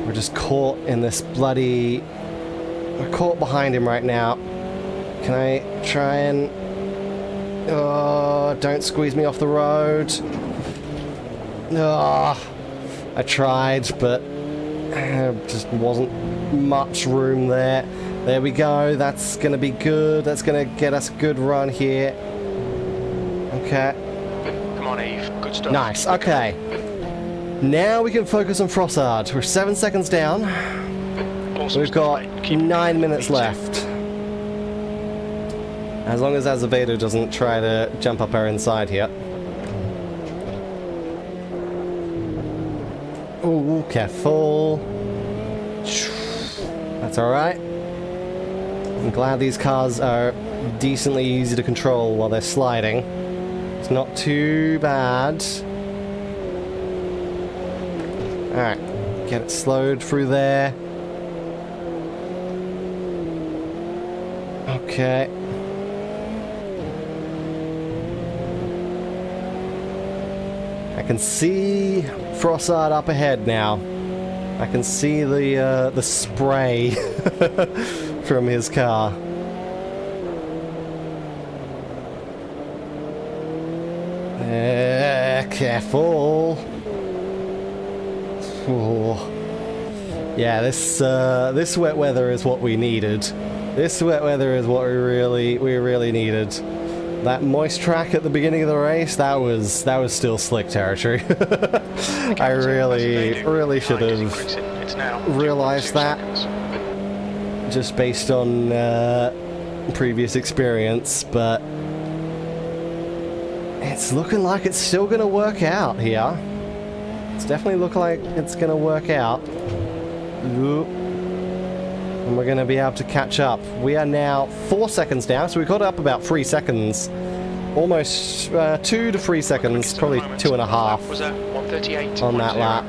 We're just caught in this bloody... We're caught behind him right now. Can I try and... Oh, don't squeeze me off the road. Oh, I tried, but just wasn't much room there. There we go. That's going to be good. That's going to get us a good run here. Okay. Come on, Eve. Good stuff. Nice. Okay. Now we can focus on Frossard. We're 7 seconds down. Awesome. We've got Keep 9 minutes me too. left. As long as Azevedo doesn't try to jump up our inside here. Ooh, careful. That's alright. I'm glad these cars are decently easy to control while they're sliding. It's not too bad. Alright, get it slowed through there. Okay. I can see Frossard up ahead now. I can see the spray from his car. Careful. Ooh. Yeah, this wet weather is what we needed. This wet weather is what we really needed. That moist track at the beginning of the race, that was still slick territory. I really should have realized that, just based on previous experience, but it's looking like it's still gonna work out here. It's definitely looking like it's gonna work out. Ooh. And we're going to be able to catch up. We are now 4 seconds down, so we caught up about 3 seconds. Almost 2 to 3 seconds, probably 2.5 on that lap.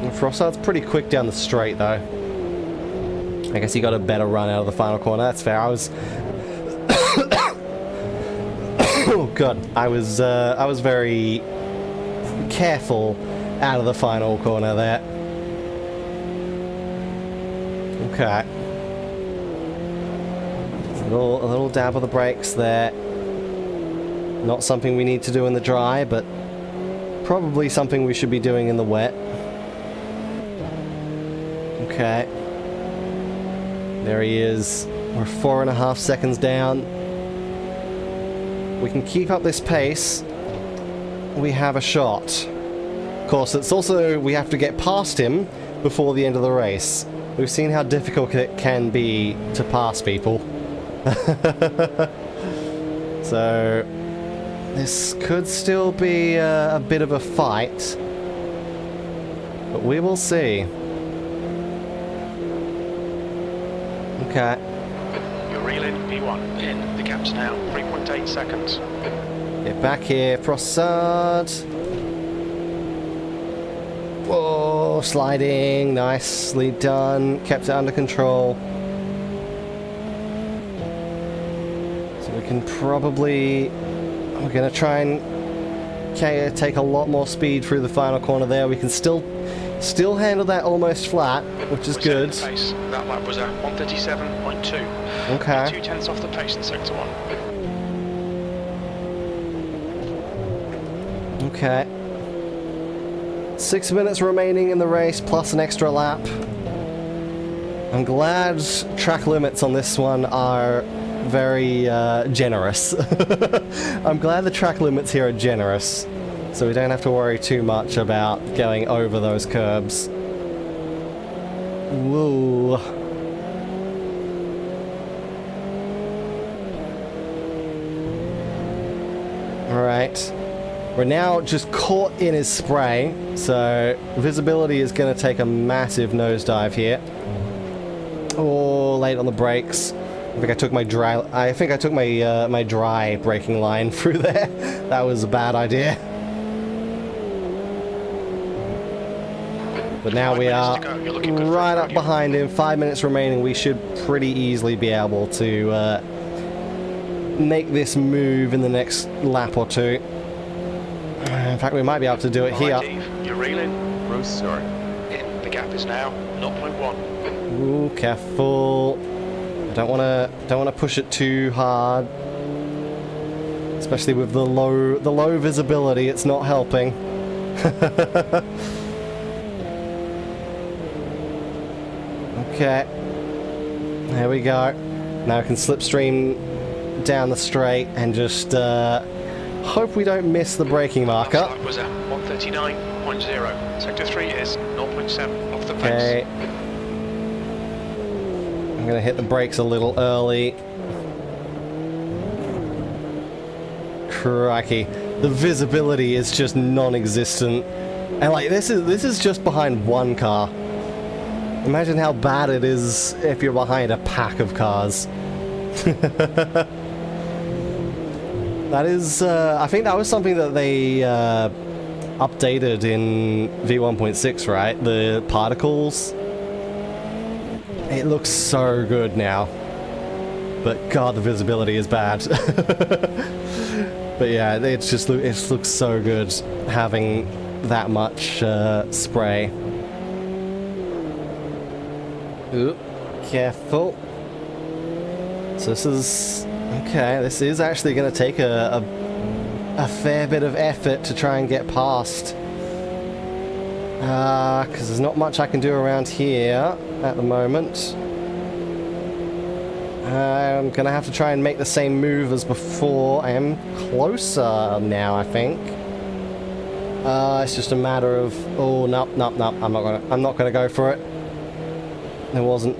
And Frossard's pretty quick down the straight, though. I guess he got a better run out of the final corner. That's fair. I was... oh, God. I was very careful out of the final corner there. Okay. A little dab of the brakes there. Not something we need to do in the dry, but probably something we should be doing in the wet. Okay. There he is. We're 4.5 seconds down. We can keep up this pace. We have a shot. Of course, it's also, we have to get past him before the end of the race. We've seen how difficult it can be to pass people. So, this could still be a bit of a fight. But we will see. Okay. You're reeling P1 in. The gap's now 3.8 seconds. Get back here, Frossard. Whoa, sliding, nicely done, kept it under control. So we can probably, we're going to try and take a lot more speed through the final corner there. We can still handle that almost flat, which is good. That lap was at 137.2. Okay. 2/10 off the pace in sector 1. Okay. 6 minutes remaining in the race, plus an extra lap. I'm glad track limits on this one are very generous. I'm glad the track limits here are generous, so we don't have to worry too much about going over those curbs. Woo. Alright. We're now just caught in his spray, so visibility is going to take a massive nosedive here. Oh, late on the brakes. I think I took my dry. My dry braking line through there. That was a bad idea. But now we are right up behind him. 5 minutes remaining. We should pretty easily be able to make this move in the next lap or two. In fact, we might be able to do it here. Right, Dave, you're reeling. Bruce, sorry. The gap is now 0.1. Ooh, careful. Don't want to push it too hard, especially with the low visibility. It's not helping. Okay. There we go. Now I can slipstream down the straight and just hope we don't miss the braking marker. That was at 139.0. Sector 3 is 0.7 off the pace. Okay. I'm going to hit the brakes a little early. Crikey. The visibility is just non-existent. And like this is just behind one car. Imagine how bad it is if you're behind a pack of cars. That is, I think that was something that they updated in V1.6, right? The particles. It looks so good now. But God, the visibility is bad. But yeah, it looks so good having that much spray. Ooh, careful. So this is... Okay, this is actually going to take a fair bit of effort to try and get past. Because there's not much I can do around here at the moment. I'm going to have to try and make the same move as before. I am closer now, I think. It's just a matter of... Oh, no. I'm not gonna go for it. There wasn't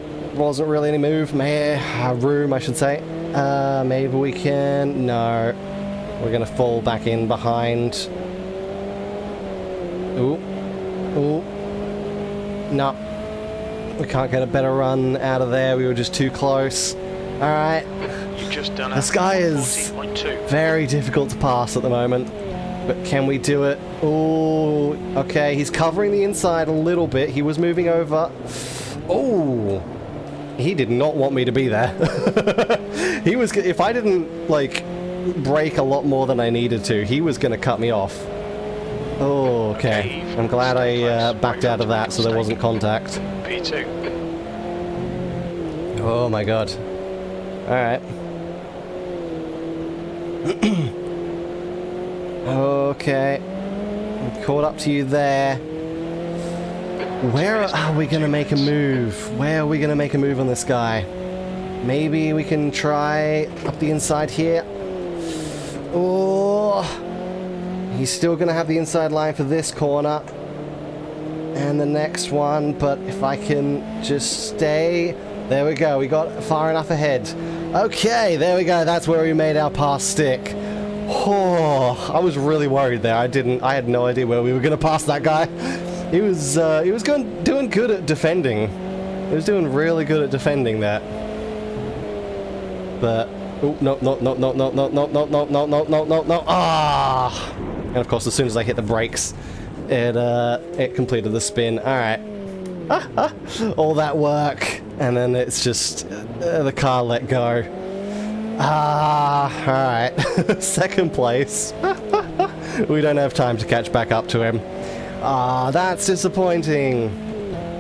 really any room, I should say. Maybe we can... No. We're gonna fall back in behind. Ooh. No. We can't get a better run out of there. We were just too close. Alright. You've just done this guy is very difficult to pass at the moment. But can we do it? Oh, okay. He's covering the inside a little bit. He was moving over. Oh. He did not want me to be there. He was... If I didn't, like, brake a lot more than I needed to, he was going to cut me off. Oh, okay. I'm glad I backed out of that so there wasn't contact. P2. Oh my god. Alright. Okay. I'm caught up to you there. Where are we going to make a move? Where are we going to make a move on this guy? Maybe we can try up the inside here. Oh, he's still going to have the inside line for this corner. And the next one, but if I can just stay... There we go, we got far enough ahead. Okay, there we go, that's where we made our pass stick. Oh, I was really worried there. I had no idea where we were going to pass that guy. He was doing good at defending. He was doing really good at defending that. But oh no. Ah! And of course, as soon as I hit the brakes, it completed the spin. All right. All that work, and then it's just the car let go. All right. Second place. We don't have time to catch back up to him. That's disappointing.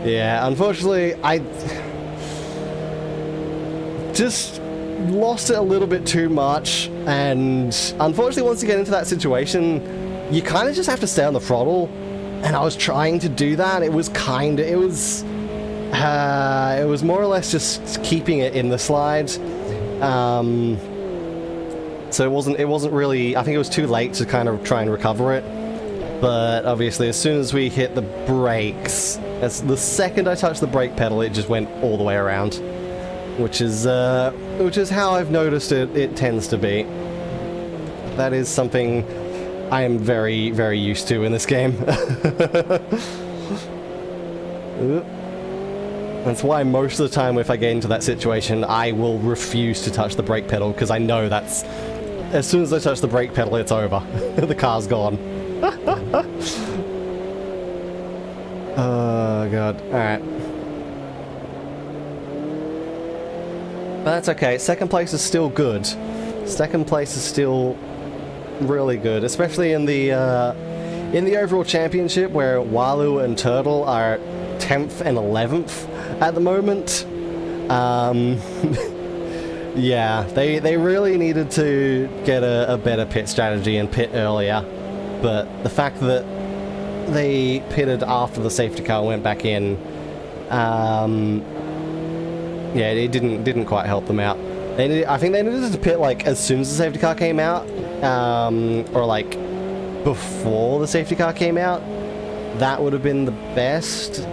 Yeah, unfortunately, I just lost it a little bit too much, and unfortunately, once you get into that situation, you kind of just have to stay on the throttle. And I was trying to do that. It was more or less just keeping it in the slide. So it wasn't really. I think it was too late to kind of try and recover it. But obviously, as soon as we hit the brakes, the second I touched the brake pedal, it just went all the way around, which is how I've noticed it tends to be. That is something I am very, very used to in this game. That's why most of the time if I get into that situation, I will refuse to touch the brake pedal, because I know that's... As soon as I touch the brake pedal, it's over. The car's gone. Oh, God. Alright. But that's okay. Second place is still good. Second place is still really good, especially in the overall championship, where Walu and Turtle are 10th and 11th at the moment. Yeah, they really needed to get a better pit strategy and pit earlier, but the fact that they pitted after the safety car went back in, yeah, it didn't quite help them out. I think they needed to pit like as soon as the safety car came out, or like before the safety car came out. That would have been the best.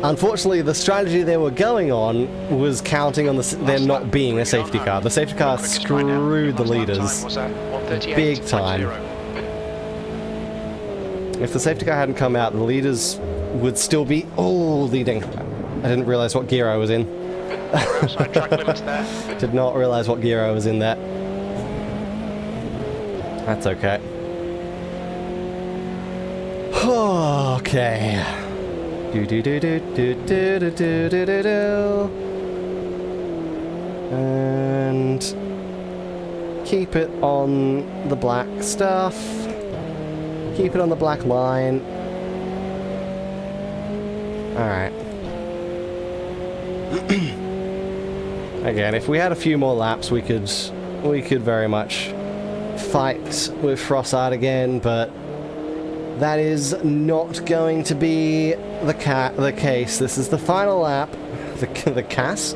Unfortunately, the strategy they were going on was counting on there not being a safety car. The safety car screwed the leaders big time. If the safety car hadn't come out, the leaders would still be leading. I didn't realize what gear I was in. We're outside track limits there. Did not realize what gear I was in there. That's okay. Okay. Do do do do do do do do do do do. And keep it on the black stuff. Keep it on the black line. Alright. Again, if we had a few more laps, we could very much fight with Frossard again, but that is not going to be the case. This is the final lap. The CAS?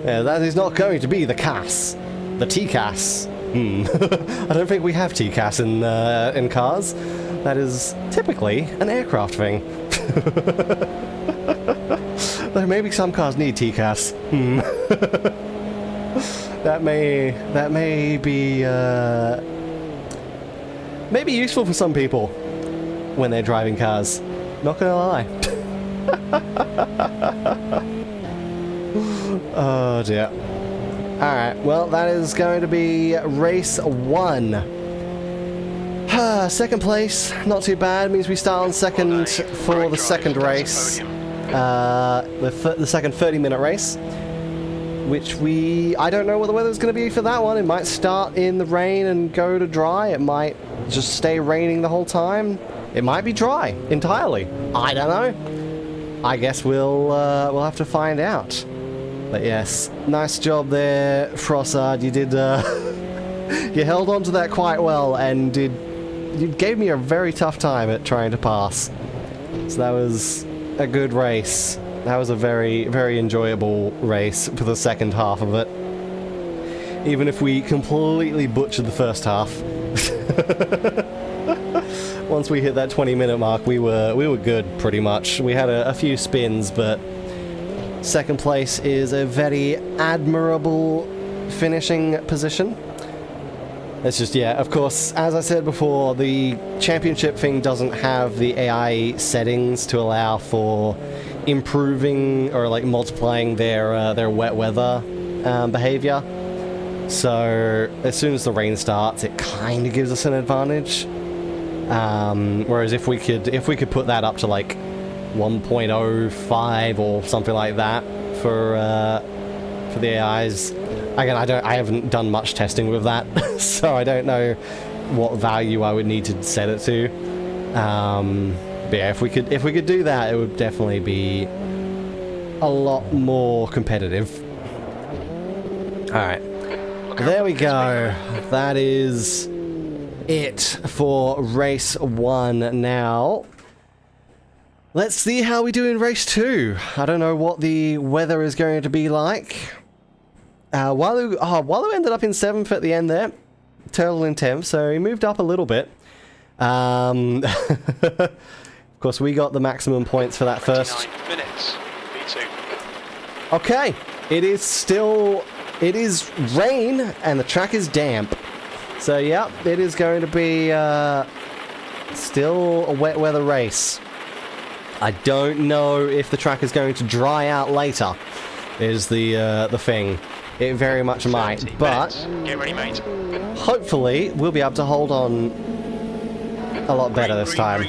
Yeah, that is not going to be the CAS. The TCAS. I don't think we have TCAS in cars. That is typically an aircraft thing. Though maybe some cars need TCAS. That may be maybe useful for some people when they're driving cars. Not gonna lie. Oh dear. Alright, well that is going to be race 1. Second place, not too bad. Means we start on second for the second race. The second 30-minute race. Which I don't know what the weather's going to be for that one. It might start in the rain and go to dry. It might just stay raining the whole time. It might be dry entirely. I don't know. I guess we'll have to find out. But yes, nice job there, Frossard. You did you held on to that quite well, and you gave me a very tough time at trying to pass. So that was a good race. That was a very, very enjoyable race for the second half of it. Even if we completely butchered the first half. Once we hit that 20-minute mark, we were good, pretty much. We had a few spins, but second place is a very admirable finishing position. It's just, yeah, of course, as I said before, the championship thing doesn't have the AI settings to allow for improving or like multiplying their wet weather behavior. So as soon as the rain starts, it kind of gives us an advantage. Whereas if we could put that up to like 1.05 or something like that for the AIs. Again, I haven't done much testing with that, so I don't know what value I would need to set it to. But yeah, if we could do that, it would definitely be a lot more competitive. Alright. There we go. That is it for race 1 now. Let's see how we do in race 2. I don't know what the weather is going to be like. Walu ended up in 7th at the end there. Turtle in 10th, so he moved up a little bit. Of course, we got the maximum points for that first. Minutes. V2. Okay, it is rain and the track is damp. So yeah, it is going to be still a wet weather race. I don't know if the track is going to dry out later, is the thing. It very much might, but get ready, mate. Hopefully we'll be able to hold on a lot better this time.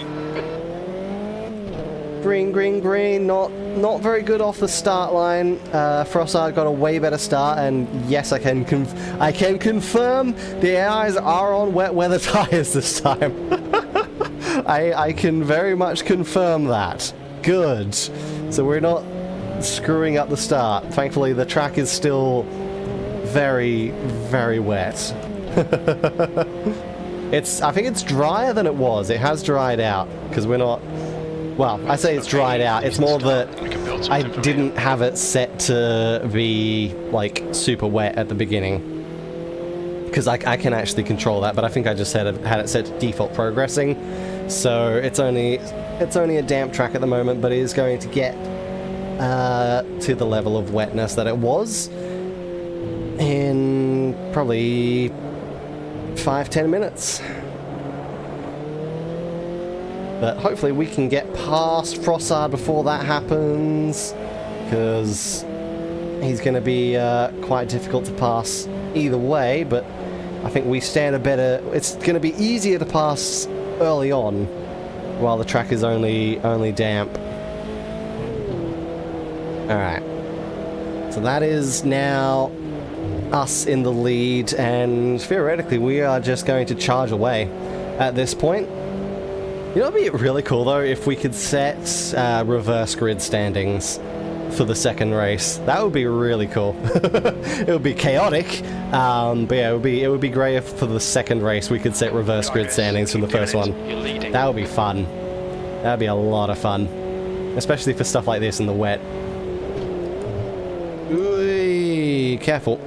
Green, not very good off the start line. Frossard got a way better start, and yes, I can confirm the AIs are on wet weather tires this time. I can very much confirm that. Good. So we're not screwing up the start. Thankfully, the track is still very, very wet. I think it's drier than it was. It has dried out because we're not. Well, I say it's dried out. It's more that I didn't have it set to be like super wet at the beginning, because I can actually control that. But I think I just had it set to default progressing, so it's only a damp track at the moment, but it is going to get to the level of wetness that it was in probably 5-10 minutes. But hopefully we can get past Frossard before that happens, because he's going to be quite difficult to pass either way, but I think we stand a better... It's going to be easier to pass early on while the track is only damp. Alright. So that is now us in the lead, and theoretically we are just going to charge away at this point. You know, it'd be really cool though if we could set reverse grid standings for the second race. That would be really cool. It would be chaotic, but yeah, it would be great if for the second race we could set reverse grid standings from the first one. That would be fun. That would be a lot of fun, especially for stuff like this in the wet. Ooh, careful.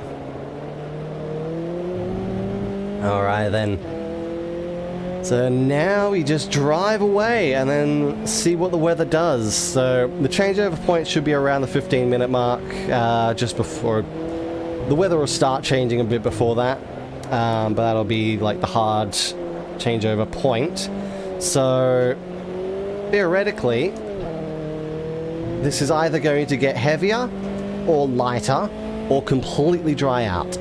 Alright then. So now we just drive away and then see what the weather does. So the changeover point should be around the 15-minute mark, just before... The weather will start changing a bit before that, but that'll be like the hard changeover point. So theoretically, this is either going to get heavier or lighter or completely dry out.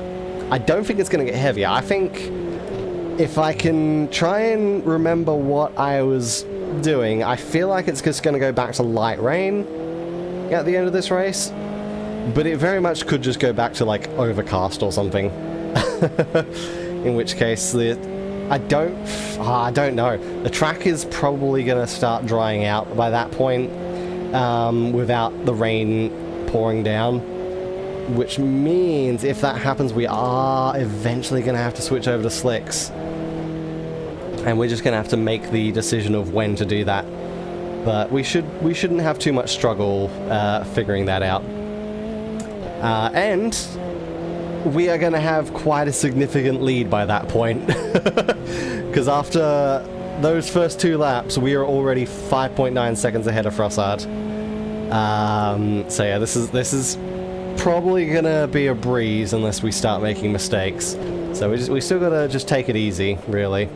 I don't think it's going to get heavier. I think if I can try and remember what I was doing, I feel like it's just going to go back to light rain at the end of this race. But it very much could just go back to like overcast or something. In which case, I don't know. The track is probably going to start drying out by that point, without the rain pouring down. Which means if that happens, we are eventually going to have to switch over to slicks. And we're just going to have to make the decision of when to do that. But we shouldn't have too much struggle figuring that out. And we are going to have quite a significant lead by that point. Because after those first 2 laps, we are already 5.9 seconds ahead of Frossard. So yeah, this is probably gonna be a breeze unless we start making mistakes. So we still gotta just take it easy, really.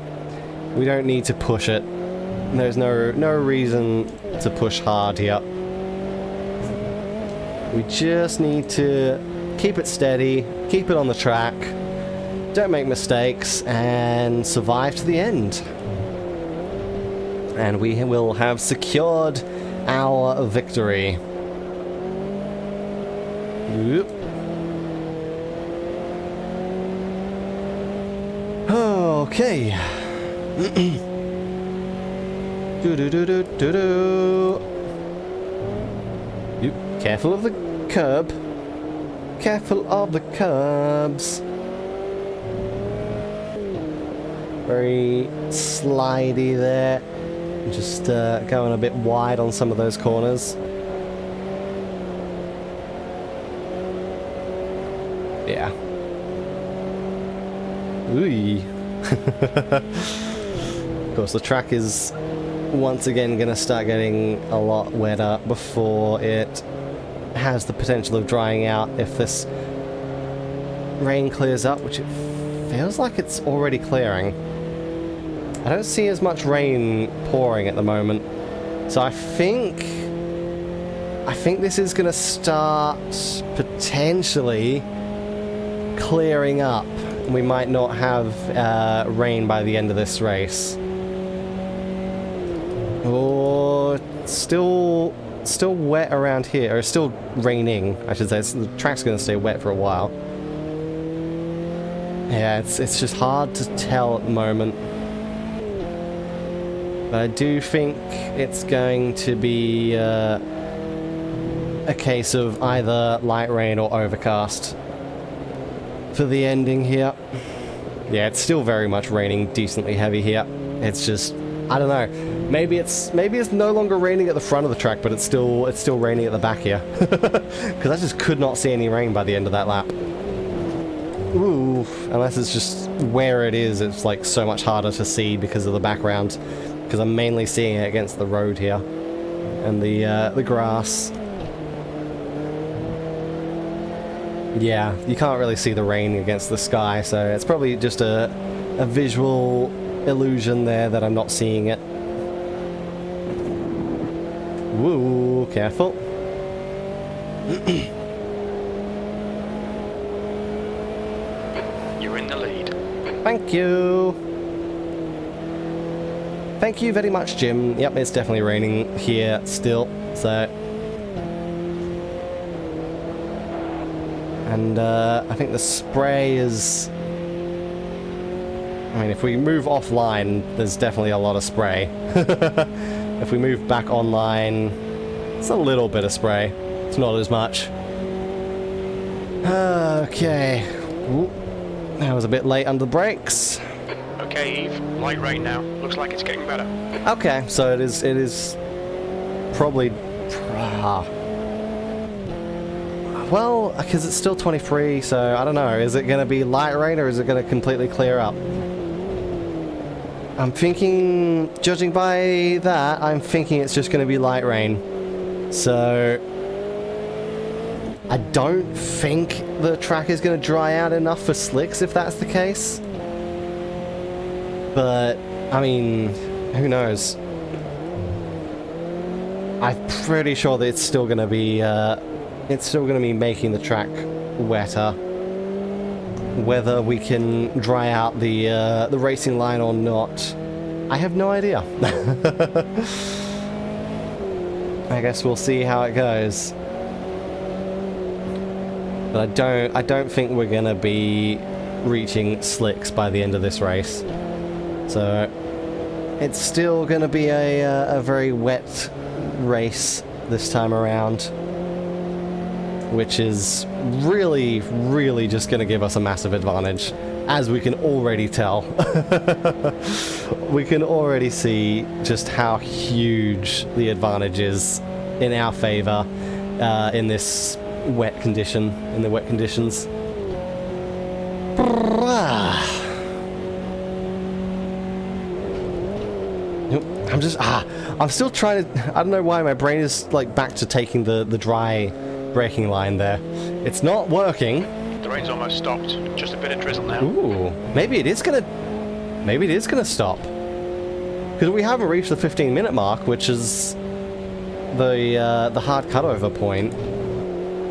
We don't need to push it. There's no reason to push hard here. We just need to keep it steady, keep it on the track, don't make mistakes, and survive to the end. And we will have secured our victory. Oop. Okay. Careful of the curb. Careful of the curbs. Very slidey there. Just going a bit wide on some of those corners. Yeah. Ooh. Of course, the track is once again going to start getting a lot wetter before it has the potential of drying out if this rain clears up, which it feels like it's already clearing. I don't see as much rain pouring at the moment, so I think this is going to start potentially clearing up. We might not have rain by the end of this race. Or still wet around here, or still raining, I should say. The track's going to stay wet for a while. Yeah, it's just hard to tell at the moment. But I do think it's going to be a case of either light rain or overcast for the ending here. Yeah, it's still very much raining decently heavy here. It's just, I don't know. Maybe it's no longer raining at the front of the track, but it's still raining at the back here. Because I just could not see any rain by the end of that lap. Ooh, unless it's just where it is, it's like so much harder to see because of the background. Because I'm mainly seeing it against the road here and the grass. Yeah, you can't really see the rain against the sky, so it's probably just a visual illusion there that I'm not seeing it. Woo, careful. the lead. Thank you. Thank you very much, Jim. Yep, it's definitely raining here still, so... And I think the spray is... I mean, if we move offline, there's definitely a lot of spray. If we move back online, it's a little bit of spray. It's not as much. Okay. Ooh, that was a bit late under the brakes. Okay, Eve. Light rain now. Looks like it's getting better. Okay, so it is probably... Well, because it's still 23, so I don't know. Is it going to be light rain or is it going to completely clear up? I'm thinking, judging by that, I'm thinking it's just going to be light rain. So, I don't think the track is going to dry out enough for slicks if that's the case. But, I mean, who knows? I'm pretty sure that it's still going to be making the track wetter. Whether we can dry out the racing line or not, I have no idea. I guess we'll see how it goes. But I don't think we're gonna be reaching slicks by the end of this race. So it's still gonna be a very wet race this time around, which is really, really just going to give us a massive advantage, as we can already tell. We can already see just how huge the advantage is in our favor in this wet condition, in the wet conditions. I'm still trying to, I don't know why my brain is like back to taking the dry braking line there. It's not working. The rain's almost stopped. Just a bit of drizzle now. Ooh, maybe it is gonna stop. Because we haven't reached the 15-minute mark, which is the hard cutover point.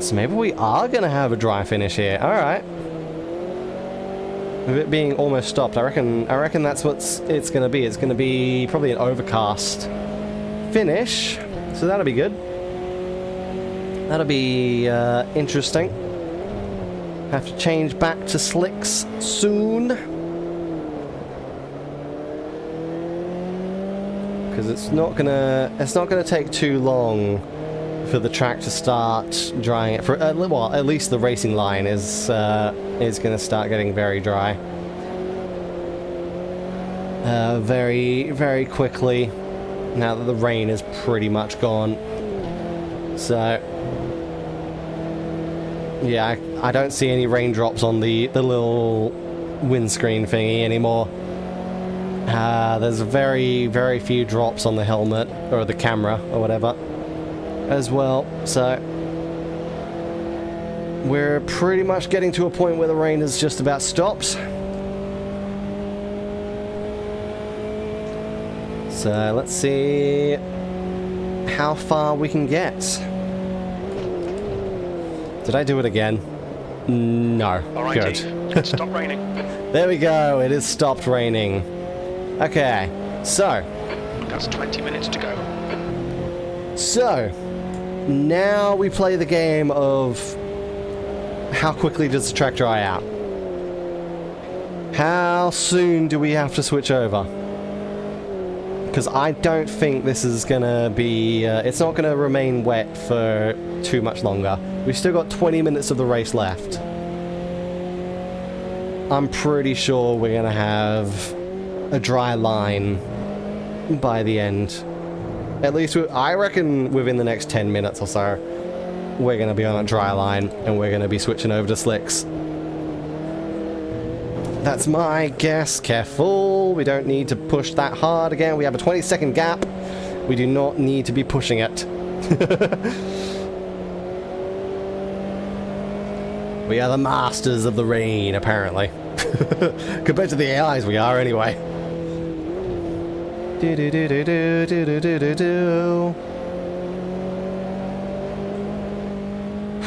So maybe we are gonna have a dry finish here. All right. With it being almost stopped, I reckon that's what it's gonna be. It's gonna be probably an overcast finish. So that'll be good. That'll be interesting. Have to change back to slicks soon, because it's not gonna take too long for the track to start drying. For well, at least the racing line is gonna start getting very dry, very, very quickly. Now that the rain is pretty much gone, so. Yeah, I don't see any raindrops on the little windscreen thingy anymore. There's very, very few drops on the helmet, or the camera, or whatever, as well. So, we're pretty much getting to a point where the rain has just about stopped. So, let's see how far we can get. Did I do it again? No. All right, good. It's stopped raining. There we go. It has stopped raining. Okay. So. That's 20 minutes to go. So. Now we play the game of how quickly does the track dry out? How soon do we have to switch over? Because I don't think this is going to be... it's not going to remain wet for too much longer. We've still got 20 minutes of the race left. I'm pretty sure we're going to have a dry line by the end. At least, I reckon within the next 10 minutes or so, we're going to be on a dry line and we're going to be switching over to slicks. That's my guess. Careful, we don't need to push that hard again. We have a 20-second gap. We do not need to be pushing it. We are the masters of the rain, apparently. Compared to the AIs, we are anyway.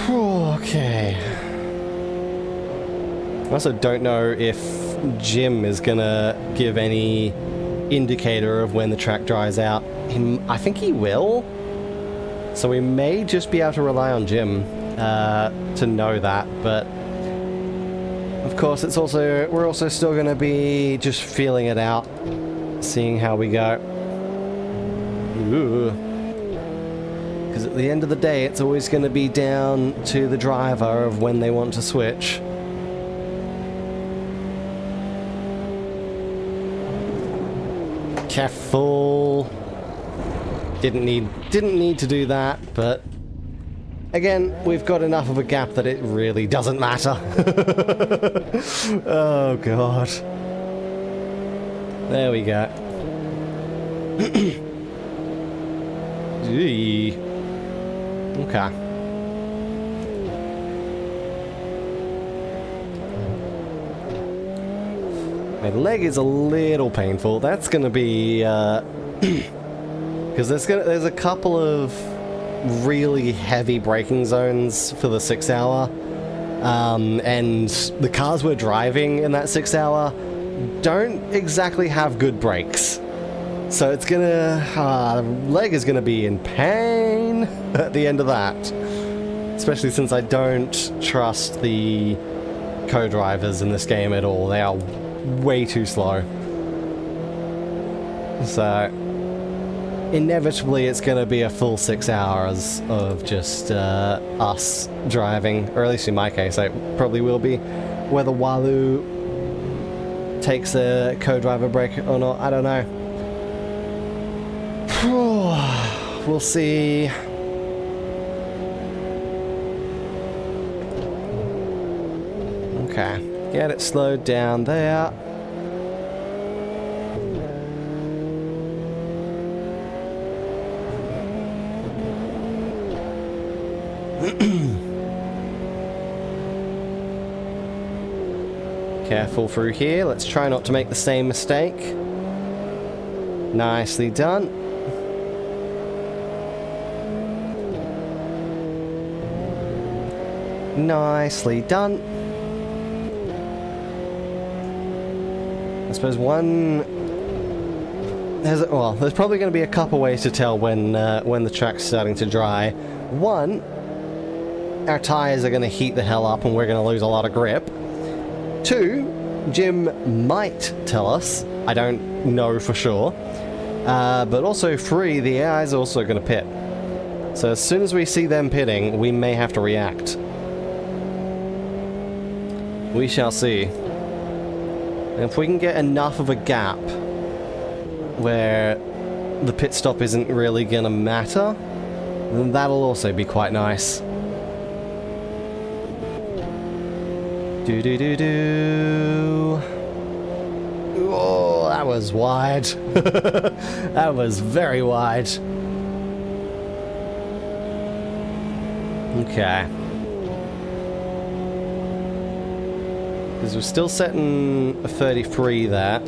Okay. I also don't know if Jim is gonna give any indicator of when the track dries out. I think he will. So we may just be able to rely on Jim to know that, but of course we're also still going to be just feeling it out, seeing how we go. Because at the end of the day, it's always going to be down to the driver of when they want to switch. Careful. Didn't need to do that, but again, we've got enough of a gap that it really doesn't matter. Oh god. There we go. Gee. Okay. My leg is a little painful. That's gonna be because there's a couple of really heavy braking zones for the 6 hour, and the cars we're driving in that 6 hour don't exactly have good brakes. So it's gonna, the leg is gonna be in pain at the end of that. Especially since I don't trust the co-drivers in this game at all. They are way too slow. So inevitably it's going to be a full 6 hours of just us driving, or at least in my case it probably will be. Whether Walu takes a co-driver break or not, I don't know. We'll see. Okay, get it slowed down there. Careful through here. Let's try not to make the same mistake. Nicely done. Nicely done. I suppose there's probably going to be a couple ways to tell when the track's starting to dry. One, our tires are going to heat the hell up and we're going to lose a lot of grip. Two, Jim might tell us. I don't know for sure. But also three, the AI is also going to pit. So as soon as we see them pitting, we may have to react. We shall see. And if we can get enough of a gap where the pit stop isn't really going to matter, then that'll also be quite nice. Do-do-do-do. Oh, that was wide. That was very wide. Okay. Because we're still setting a 33 there.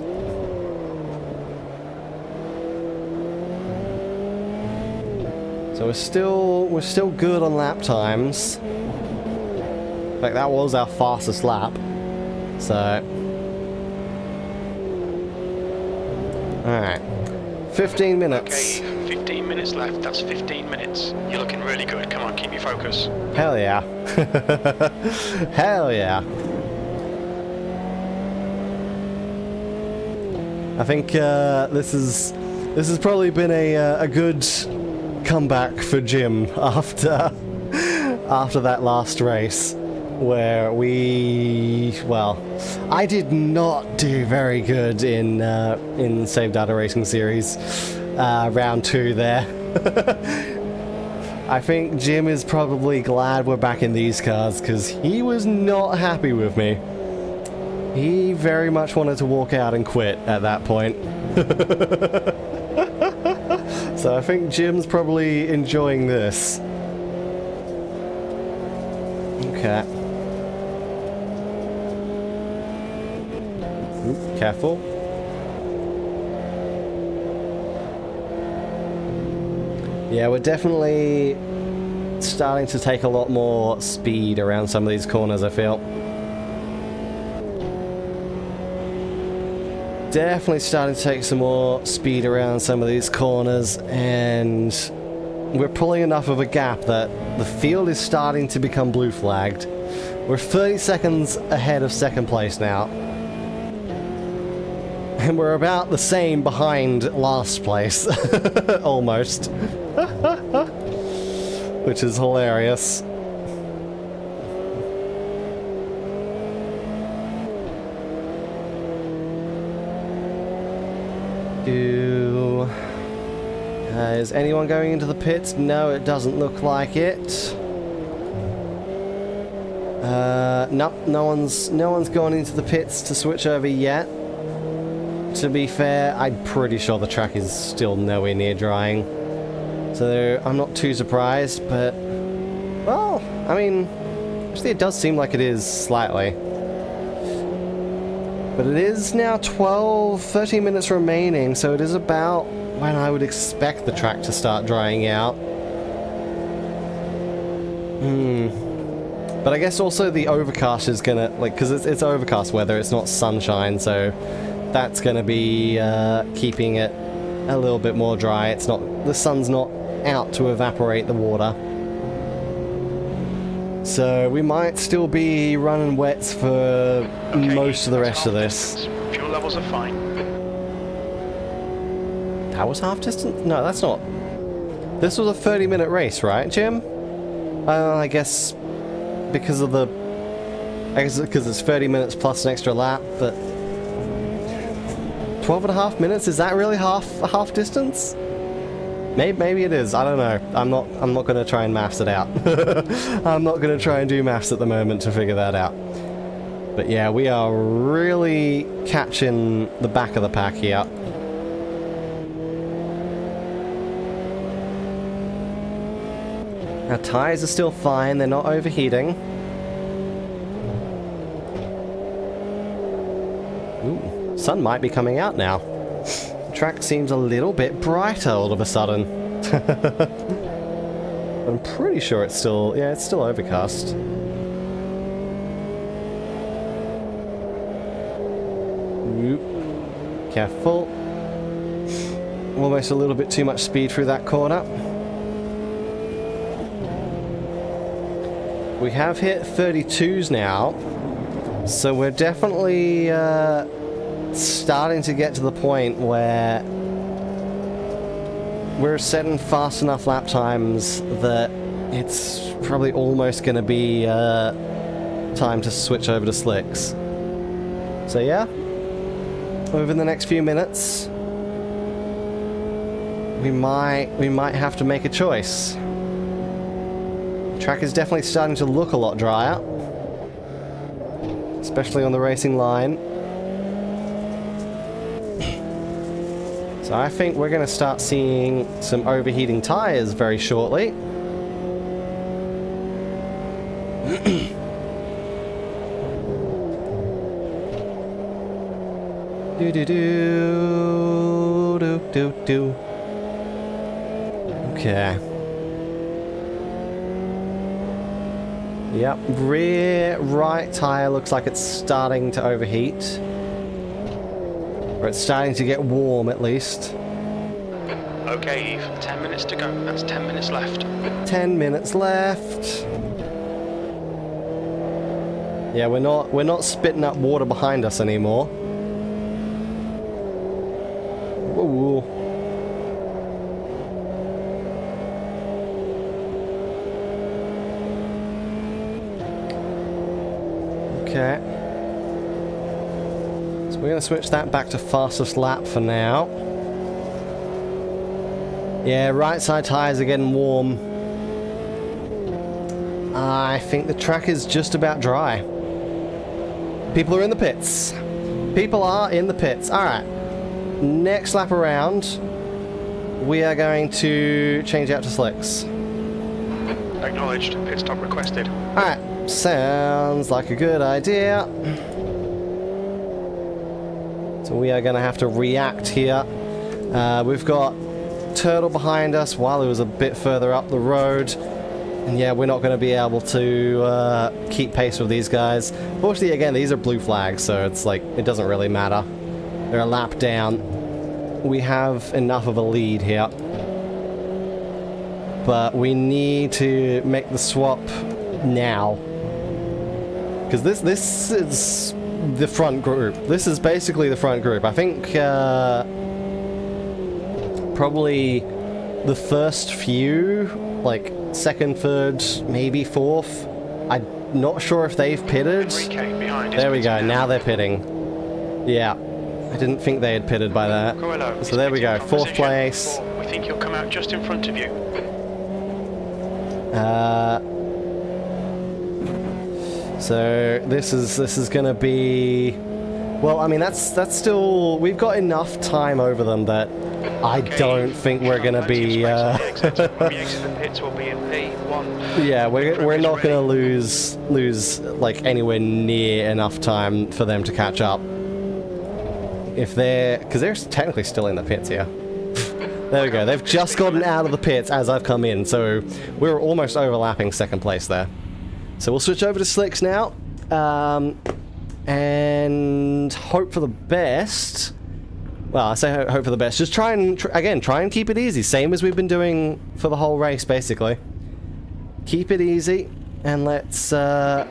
So we're still good on lap times. In fact, that was our fastest lap. So alright. 15 minutes. Okay, 15 minutes left. That's 15 minutes. You're looking really good. Come on, keep your focus. Hell yeah. Hell yeah. I think this has probably been a good comeback for Jim after that last race, where I did not do very good in Save Data Racing Series round 2 there. I think Jim is probably glad we're back in these cars, because he was not happy with me. He very much wanted to walk out and quit at that point. So I think Jim's probably enjoying this. Okay. Oop, careful. Yeah, we're definitely starting to take a lot more speed around some of these corners, I feel. Definitely starting to take some more speed around some of these corners, and we're pulling enough of a gap that the field is starting to become blue flagged. We're 30 seconds ahead of second place now. And we're about the same behind last place. Almost. Which is hilarious. Is anyone going into the pits? No, it doesn't look like it. Nope, no one's gone into the pits to switch over yet. To be fair, I'm pretty sure the track is still nowhere near drying. So I'm not too surprised, but well, I mean, actually it does seem like it is slightly. But it is now 13 minutes remaining, so it is about when I would expect the track to start drying out. But I guess also the overcast is gonna, like, because it's overcast weather, it's not sunshine, so that's gonna be keeping it a little bit more dry. It's not, the sun's not out to evaporate the water. So we might still be running wets for most of the rest of this. Fuel levels are fine. That was half distance? No, that's not. This was a 30-minute race, right, Jim? I guess because of the... I guess because it's 30 minutes plus an extra lap, but... 12 and a half minutes? Is that really half distance? Maybe it is. I don't know. I'm not going to try and maths it out. I'm not going to try and do maths at the moment to figure that out. But yeah, we are really catching the back of the pack here. Our tires are still fine. They're not overheating. Ooh, sun might be coming out now. Track seems a little bit brighter all of a sudden. I'm pretty sure it's still, yeah, it's still overcast. Oop. Careful. Almost a little bit too much speed through that corner. We have hit 32s now, so we're definitely starting to get to the point where we're setting fast enough lap times that it's probably almost going to be time to switch over to slicks. So yeah, over the next few minutes we might have to make a choice. The track is definitely starting to look a lot drier, especially on the racing line. So I think we're going to start seeing some overheating tires very shortly. Do. Okay. Yep, rear right tire looks like it's starting to overheat. Or it's starting to get warm, at least. Okay, Eve. 10 minutes to go. That's 10 minutes left. 10 minutes left. Yeah, we're not spitting up water behind us anymore. Ooh. Okay. We're going to switch that back to fastest lap for now. Yeah, right side tyres are getting warm. I think the track is just about dry. People are in the pits. People are in the pits. Alright. Next lap around, we are going to change out to slicks. Acknowledged. Pit stop requested. Alright. Sounds like a good idea. So we are going to have to react here. We've got Turtle behind us while he was a bit further up the road. And yeah, we're not going to be able to keep pace with these guys. Fortunately, again, these are blue flags, so it's like, it doesn't really matter. They're a lap down. We have enough of a lead here. But we need to make the swap now. Because this is the front group. This is basically the front group. I think probably the first few, like second, third, maybe fourth. I'm not sure if they've pitted. There we go, now they're pitting. Yeah, I didn't think they had pitted by that. So there we go, fourth place. We think he'll come out just in front of you. So this is gonna be, well, I mean that's still, we've got enough time over them that I don't think we're gonna be. Yeah, we're not gonna lose like anywhere near enough time for them to catch up. If because they're technically still in the pits here. There we go. They've just gotten out of the pits as I've come in, so we're almost overlapping second place there. So we'll switch over to slicks now, and hope for the best. Well, I say hope for the best. Just try and keep it easy, same as we've been doing for the whole race, basically. Keep it easy, and let's go.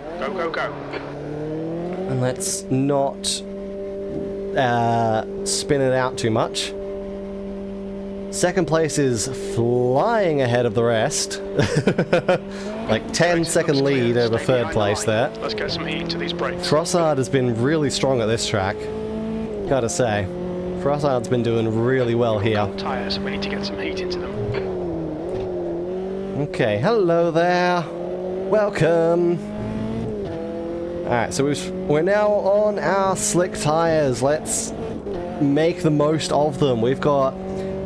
And let's not spin it out too much. Second place is flying ahead of the rest. Like 10-second lead over third place there. Let's get some heat into these brakes. Frossard has been really strong at this track. Gotta say. Frossard's been doing really well here. Tires, we need to get some heat into them. Okay, hello there. Welcome. Alright, so we're now on our slick tires. Let's make the most of them. We've got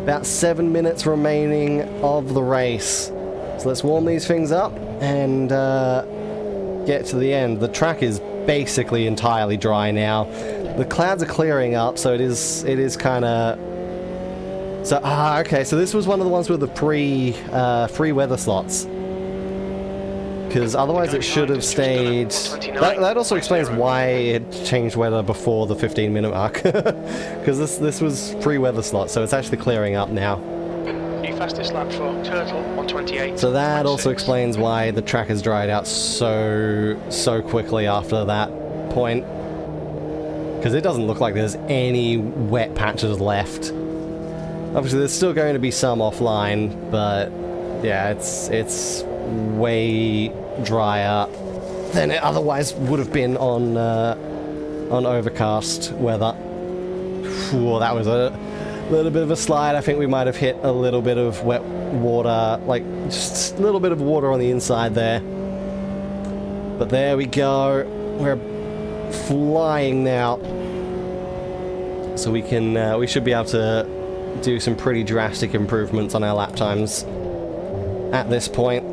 about 7 minutes remaining of the race. So let's warm these things up and get to the end. The track is basically entirely dry now. The clouds are clearing up, so it is kind of... So, okay, so this was one of the ones with the free weather slots. Because otherwise it should have stayed... That also explains why it changed weather before the 15-minute mark. Because this was free weather slot, so it's actually clearing up now. New fastest lap for Turtle, 128. So that also explains why the track has dried out so quickly after that point. Because it doesn't look like there's any wet patches left. Obviously there's still going to be some offline, but yeah, it's way drier than it otherwise would have been on overcast weather. Whew, that was a little bit of a slide. I think we might have hit a little bit of wet water, like just a little bit of water on the inside there. But there we go. We're flying now. So we should be able to do some pretty drastic improvements on our lap times at this point.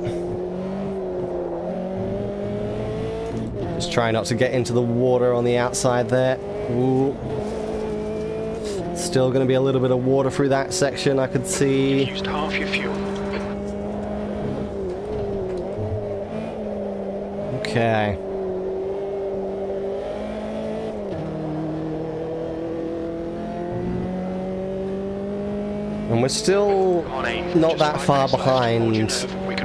Just try not to get into the water on the outside there. Ooh. Still going to be a little bit of water through that section, I could see. You've used half your fuel. Okay. And we're still not that far behind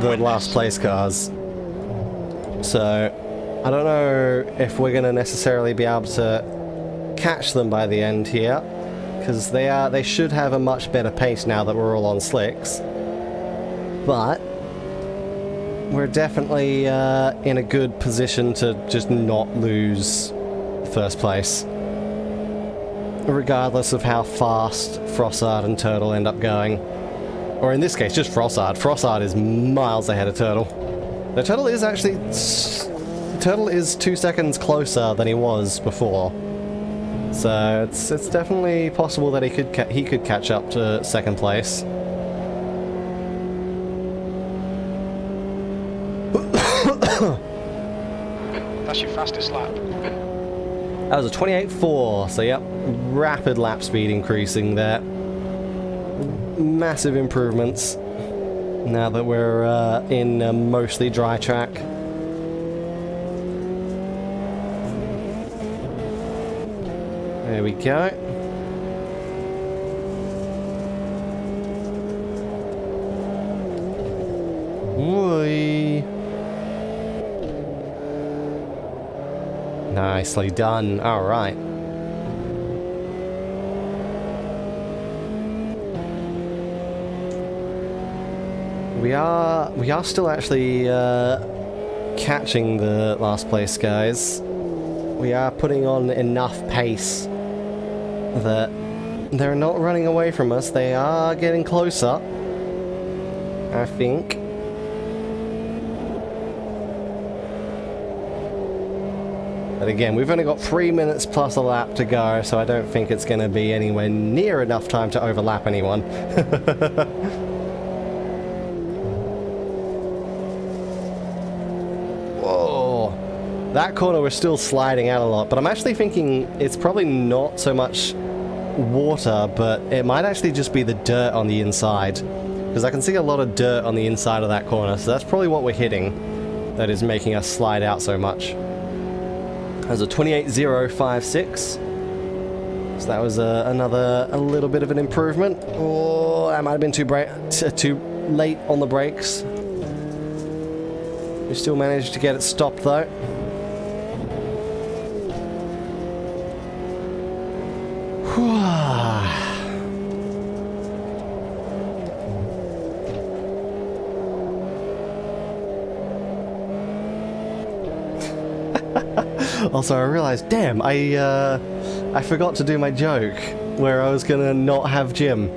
the last place cars. So, I don't know if we're going to necessarily be able to catch them by the end here. Because they should have a much better pace now that we're all on slicks. But we're definitely in a good position to just not lose first place. Regardless of how fast Frossard and Turtle end up going. Or in this case, just Frossard. Frossard is miles ahead of Turtle. The Turtle is actually... Turtle is 2 seconds closer than he was before. So it's definitely possible that he could catch up to second place. That's your fastest lap. That was a 28.4, so yep, rapid lap speed increasing there. Massive improvements now that we're in a mostly dry track. There we go. Whee. Nicely done. All right. We are still actually catching the last place guys. We are putting on enough pace that they're not running away from us. They are getting closer, I think. But again, we've only got 3 minutes plus a lap to go, so I don't think it's going to be anywhere near enough time to overlap anyone. Whoa! That corner we're still sliding out a lot, but I'm actually thinking it's probably not so much water, but it might actually just be the dirt on the inside. Because I can see a lot of dirt on the inside of that corner, so that's probably what we're hitting that is making us slide out so much. There's a 28.056. So that was a little bit of an improvement. Oh, that might have been too late on the brakes. We still managed to get it stopped though. Also, I realized, damn, I forgot to do my joke where I was gonna not have Jim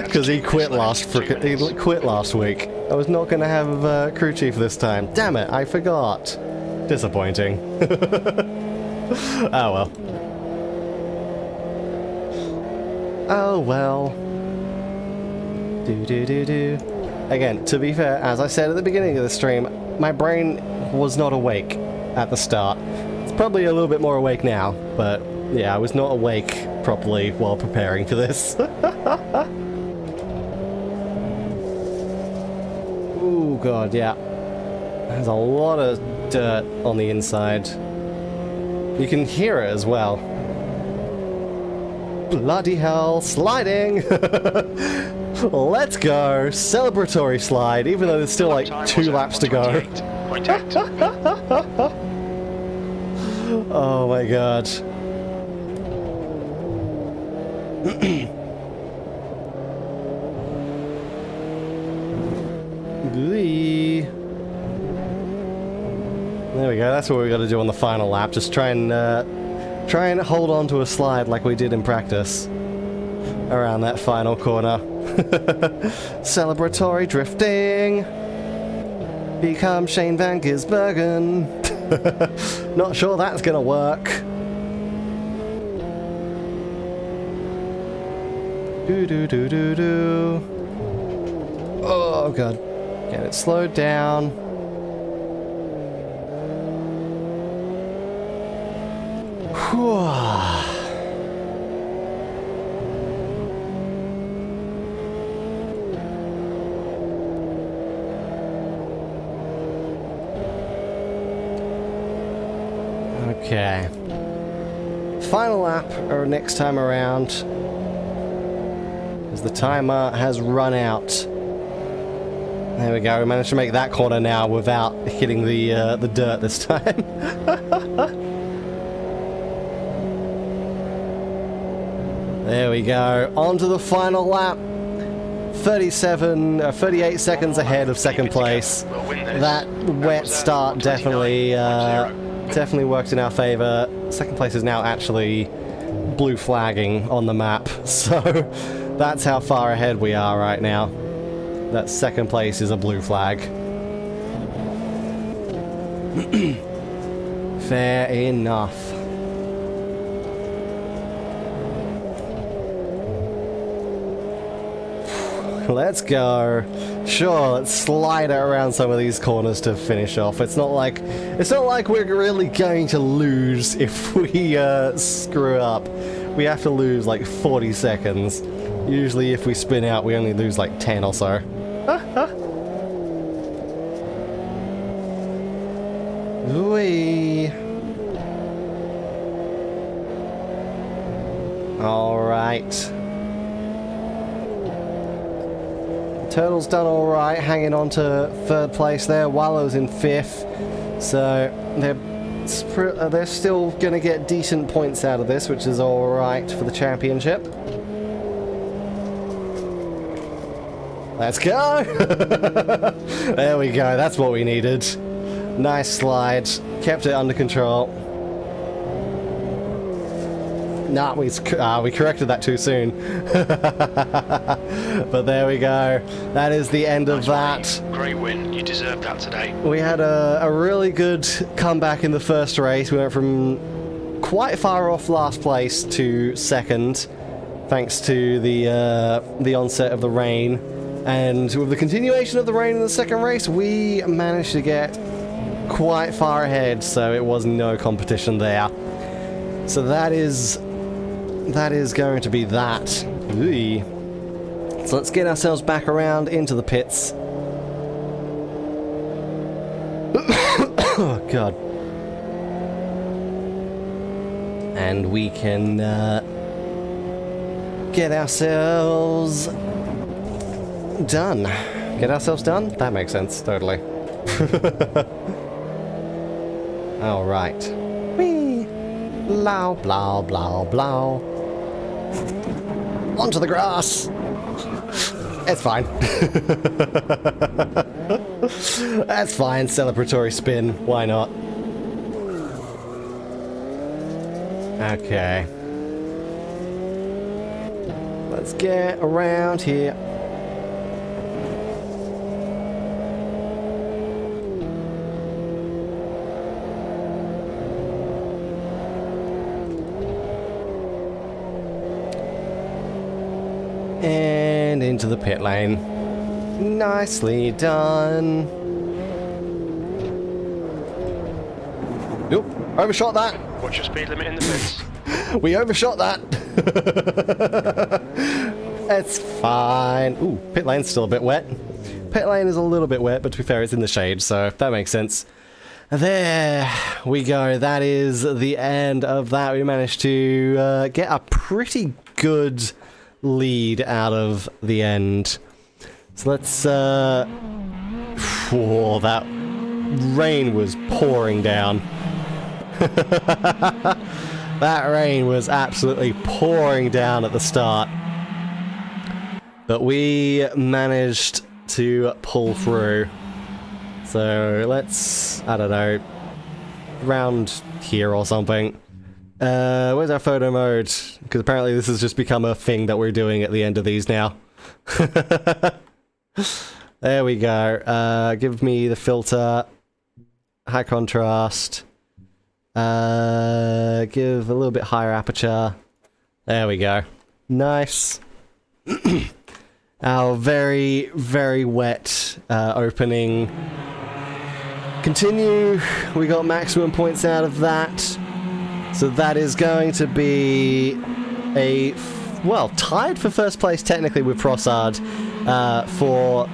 because he quit last week. I was not gonna have crew chief this time. Damn it, I forgot. Disappointing. Oh well. Oh well. Do. Again, to be fair, as I said at the beginning of the stream, my brain was not awake at the start. It's probably a little bit more awake now, but yeah, I was not awake properly while preparing for this. Ooh, God, yeah. There's a lot of dirt on the inside. You can hear it as well. Bloody hell, sliding! Let's go! Celebratory slide, even though there's still like 2 laps to go. Oh my god. There we go, that's what we got to do on the final lap. Just try and hold on to a slide like we did in practice around that final corner. Celebratory drifting. Become Shane Van Gisbergen. Not sure that's gonna work. Do. Oh god. Get it slowed down. Whew. Okay. Final lap, or next time around, as the timer has run out. There we go, we managed to make that corner now without hitting the dirt this time. There we go, on to the final lap. 38 seconds ahead of second place. That wet start definitely worked in our favor. Second place is now actually blue flagging on the map, so that's how far ahead we are right now. That second place is a blue flag. Fair enough. Let's go. Sure, let's slide it around some of these corners to finish off. It's not like we're really going to lose if we screw up. We have to lose like 40 seconds. Usually if we spin out, we only lose like 10 or so. Whee. All right. Turtle's done alright, hanging on to 3rd place there. Wallow's in 5th. So they're still going to get decent points out of this, which is alright for the championship. Let's go! There we go, that's what we needed. Nice slide, kept it under control. Nah, we corrected that too soon. But there we go. That is the end of that. Great win. You deserved that today. We had a really good comeback in the first race. We went from quite far off last place to 2nd, thanks to the onset of the rain. And with the continuation of the rain in the 2nd race, we managed to get quite far ahead, so it was no competition there. So that is going to be that. Ooh. So let's get ourselves back around into the pits. Oh, God. And we can get ourselves done. Get ourselves done? That makes sense, totally. Alright. Whee! Blow, blow, blow, blow. Onto the grass! It's fine. That's fine, celebratory spin. Why not? Okay. Let's get around here. And into the pit lane. Nicely done. Nope, overshot that. What's your speed limit in the pits? We overshot that. It's fine. Ooh, pit lane's still a bit wet. Pit lane is a little bit wet, but to be fair, it's in the shade, so that makes sense. There we go. That is the end of that. We managed to get a pretty good lead out of the end. So let's whoa, that rain was pouring down. That rain was absolutely pouring down at the start, but we managed to pull through. So let's, I don't know, round here or something. Where's our photo mode? Because apparently this has just become a thing that we're doing at the end of these now. There we go. Give me the filter. High contrast. Give a little bit higher aperture. There we go. Nice. Our very, very wet opening. Continue. We got maximum points out of that. So that is going to be a, well, tied for first place technically with Prossard for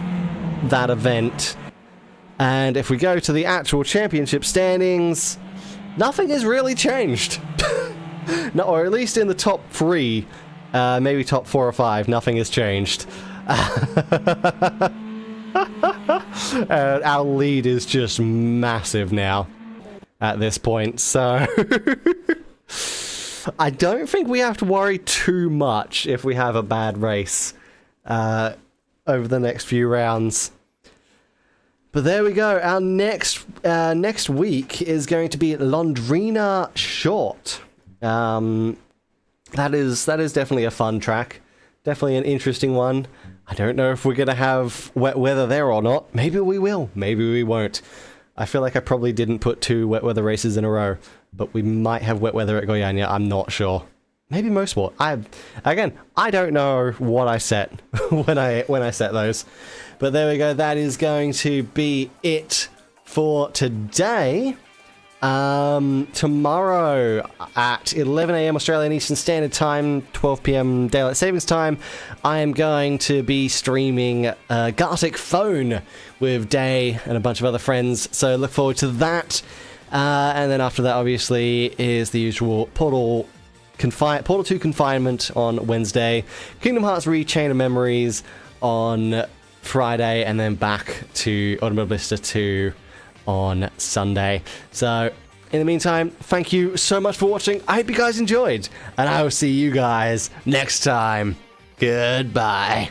that event. And if we go to the actual championship standings, nothing has really changed. No, or at least in the top 3, maybe top 4 or 5, nothing has changed. Our lead is just massive now at this point, so I don't think we have to worry too much if we have a bad race over the next few rounds. But there we go. Our next week is going to be Londrina Short. That is definitely a fun track. Definitely an interesting one. I don't know if we're going to have wet weather there or not. Maybe we will. Maybe we won't. I feel like I probably didn't put 2 wet weather races in a row, but we might have wet weather at Goiânia. I'm not sure. Maybe Motorsport. I don't know what I set when I set those. But there we go. That is going to be it for today. Tomorrow at 11 AM Australian Eastern Standard Time, 12 PM Daylight Savings Time, I am going to be streaming Gartic Phone with Day and a bunch of other friends, so look forward to that. And then after that, obviously, is the usual Portal 2 Confinement on Wednesday, Kingdom Hearts Re: Chain of Memories on Friday, and then back to Automobilista 2 on Sunday. So, in the meantime, thank you so much for watching. I hope you guys enjoyed, and I will see you guys next time. Goodbye.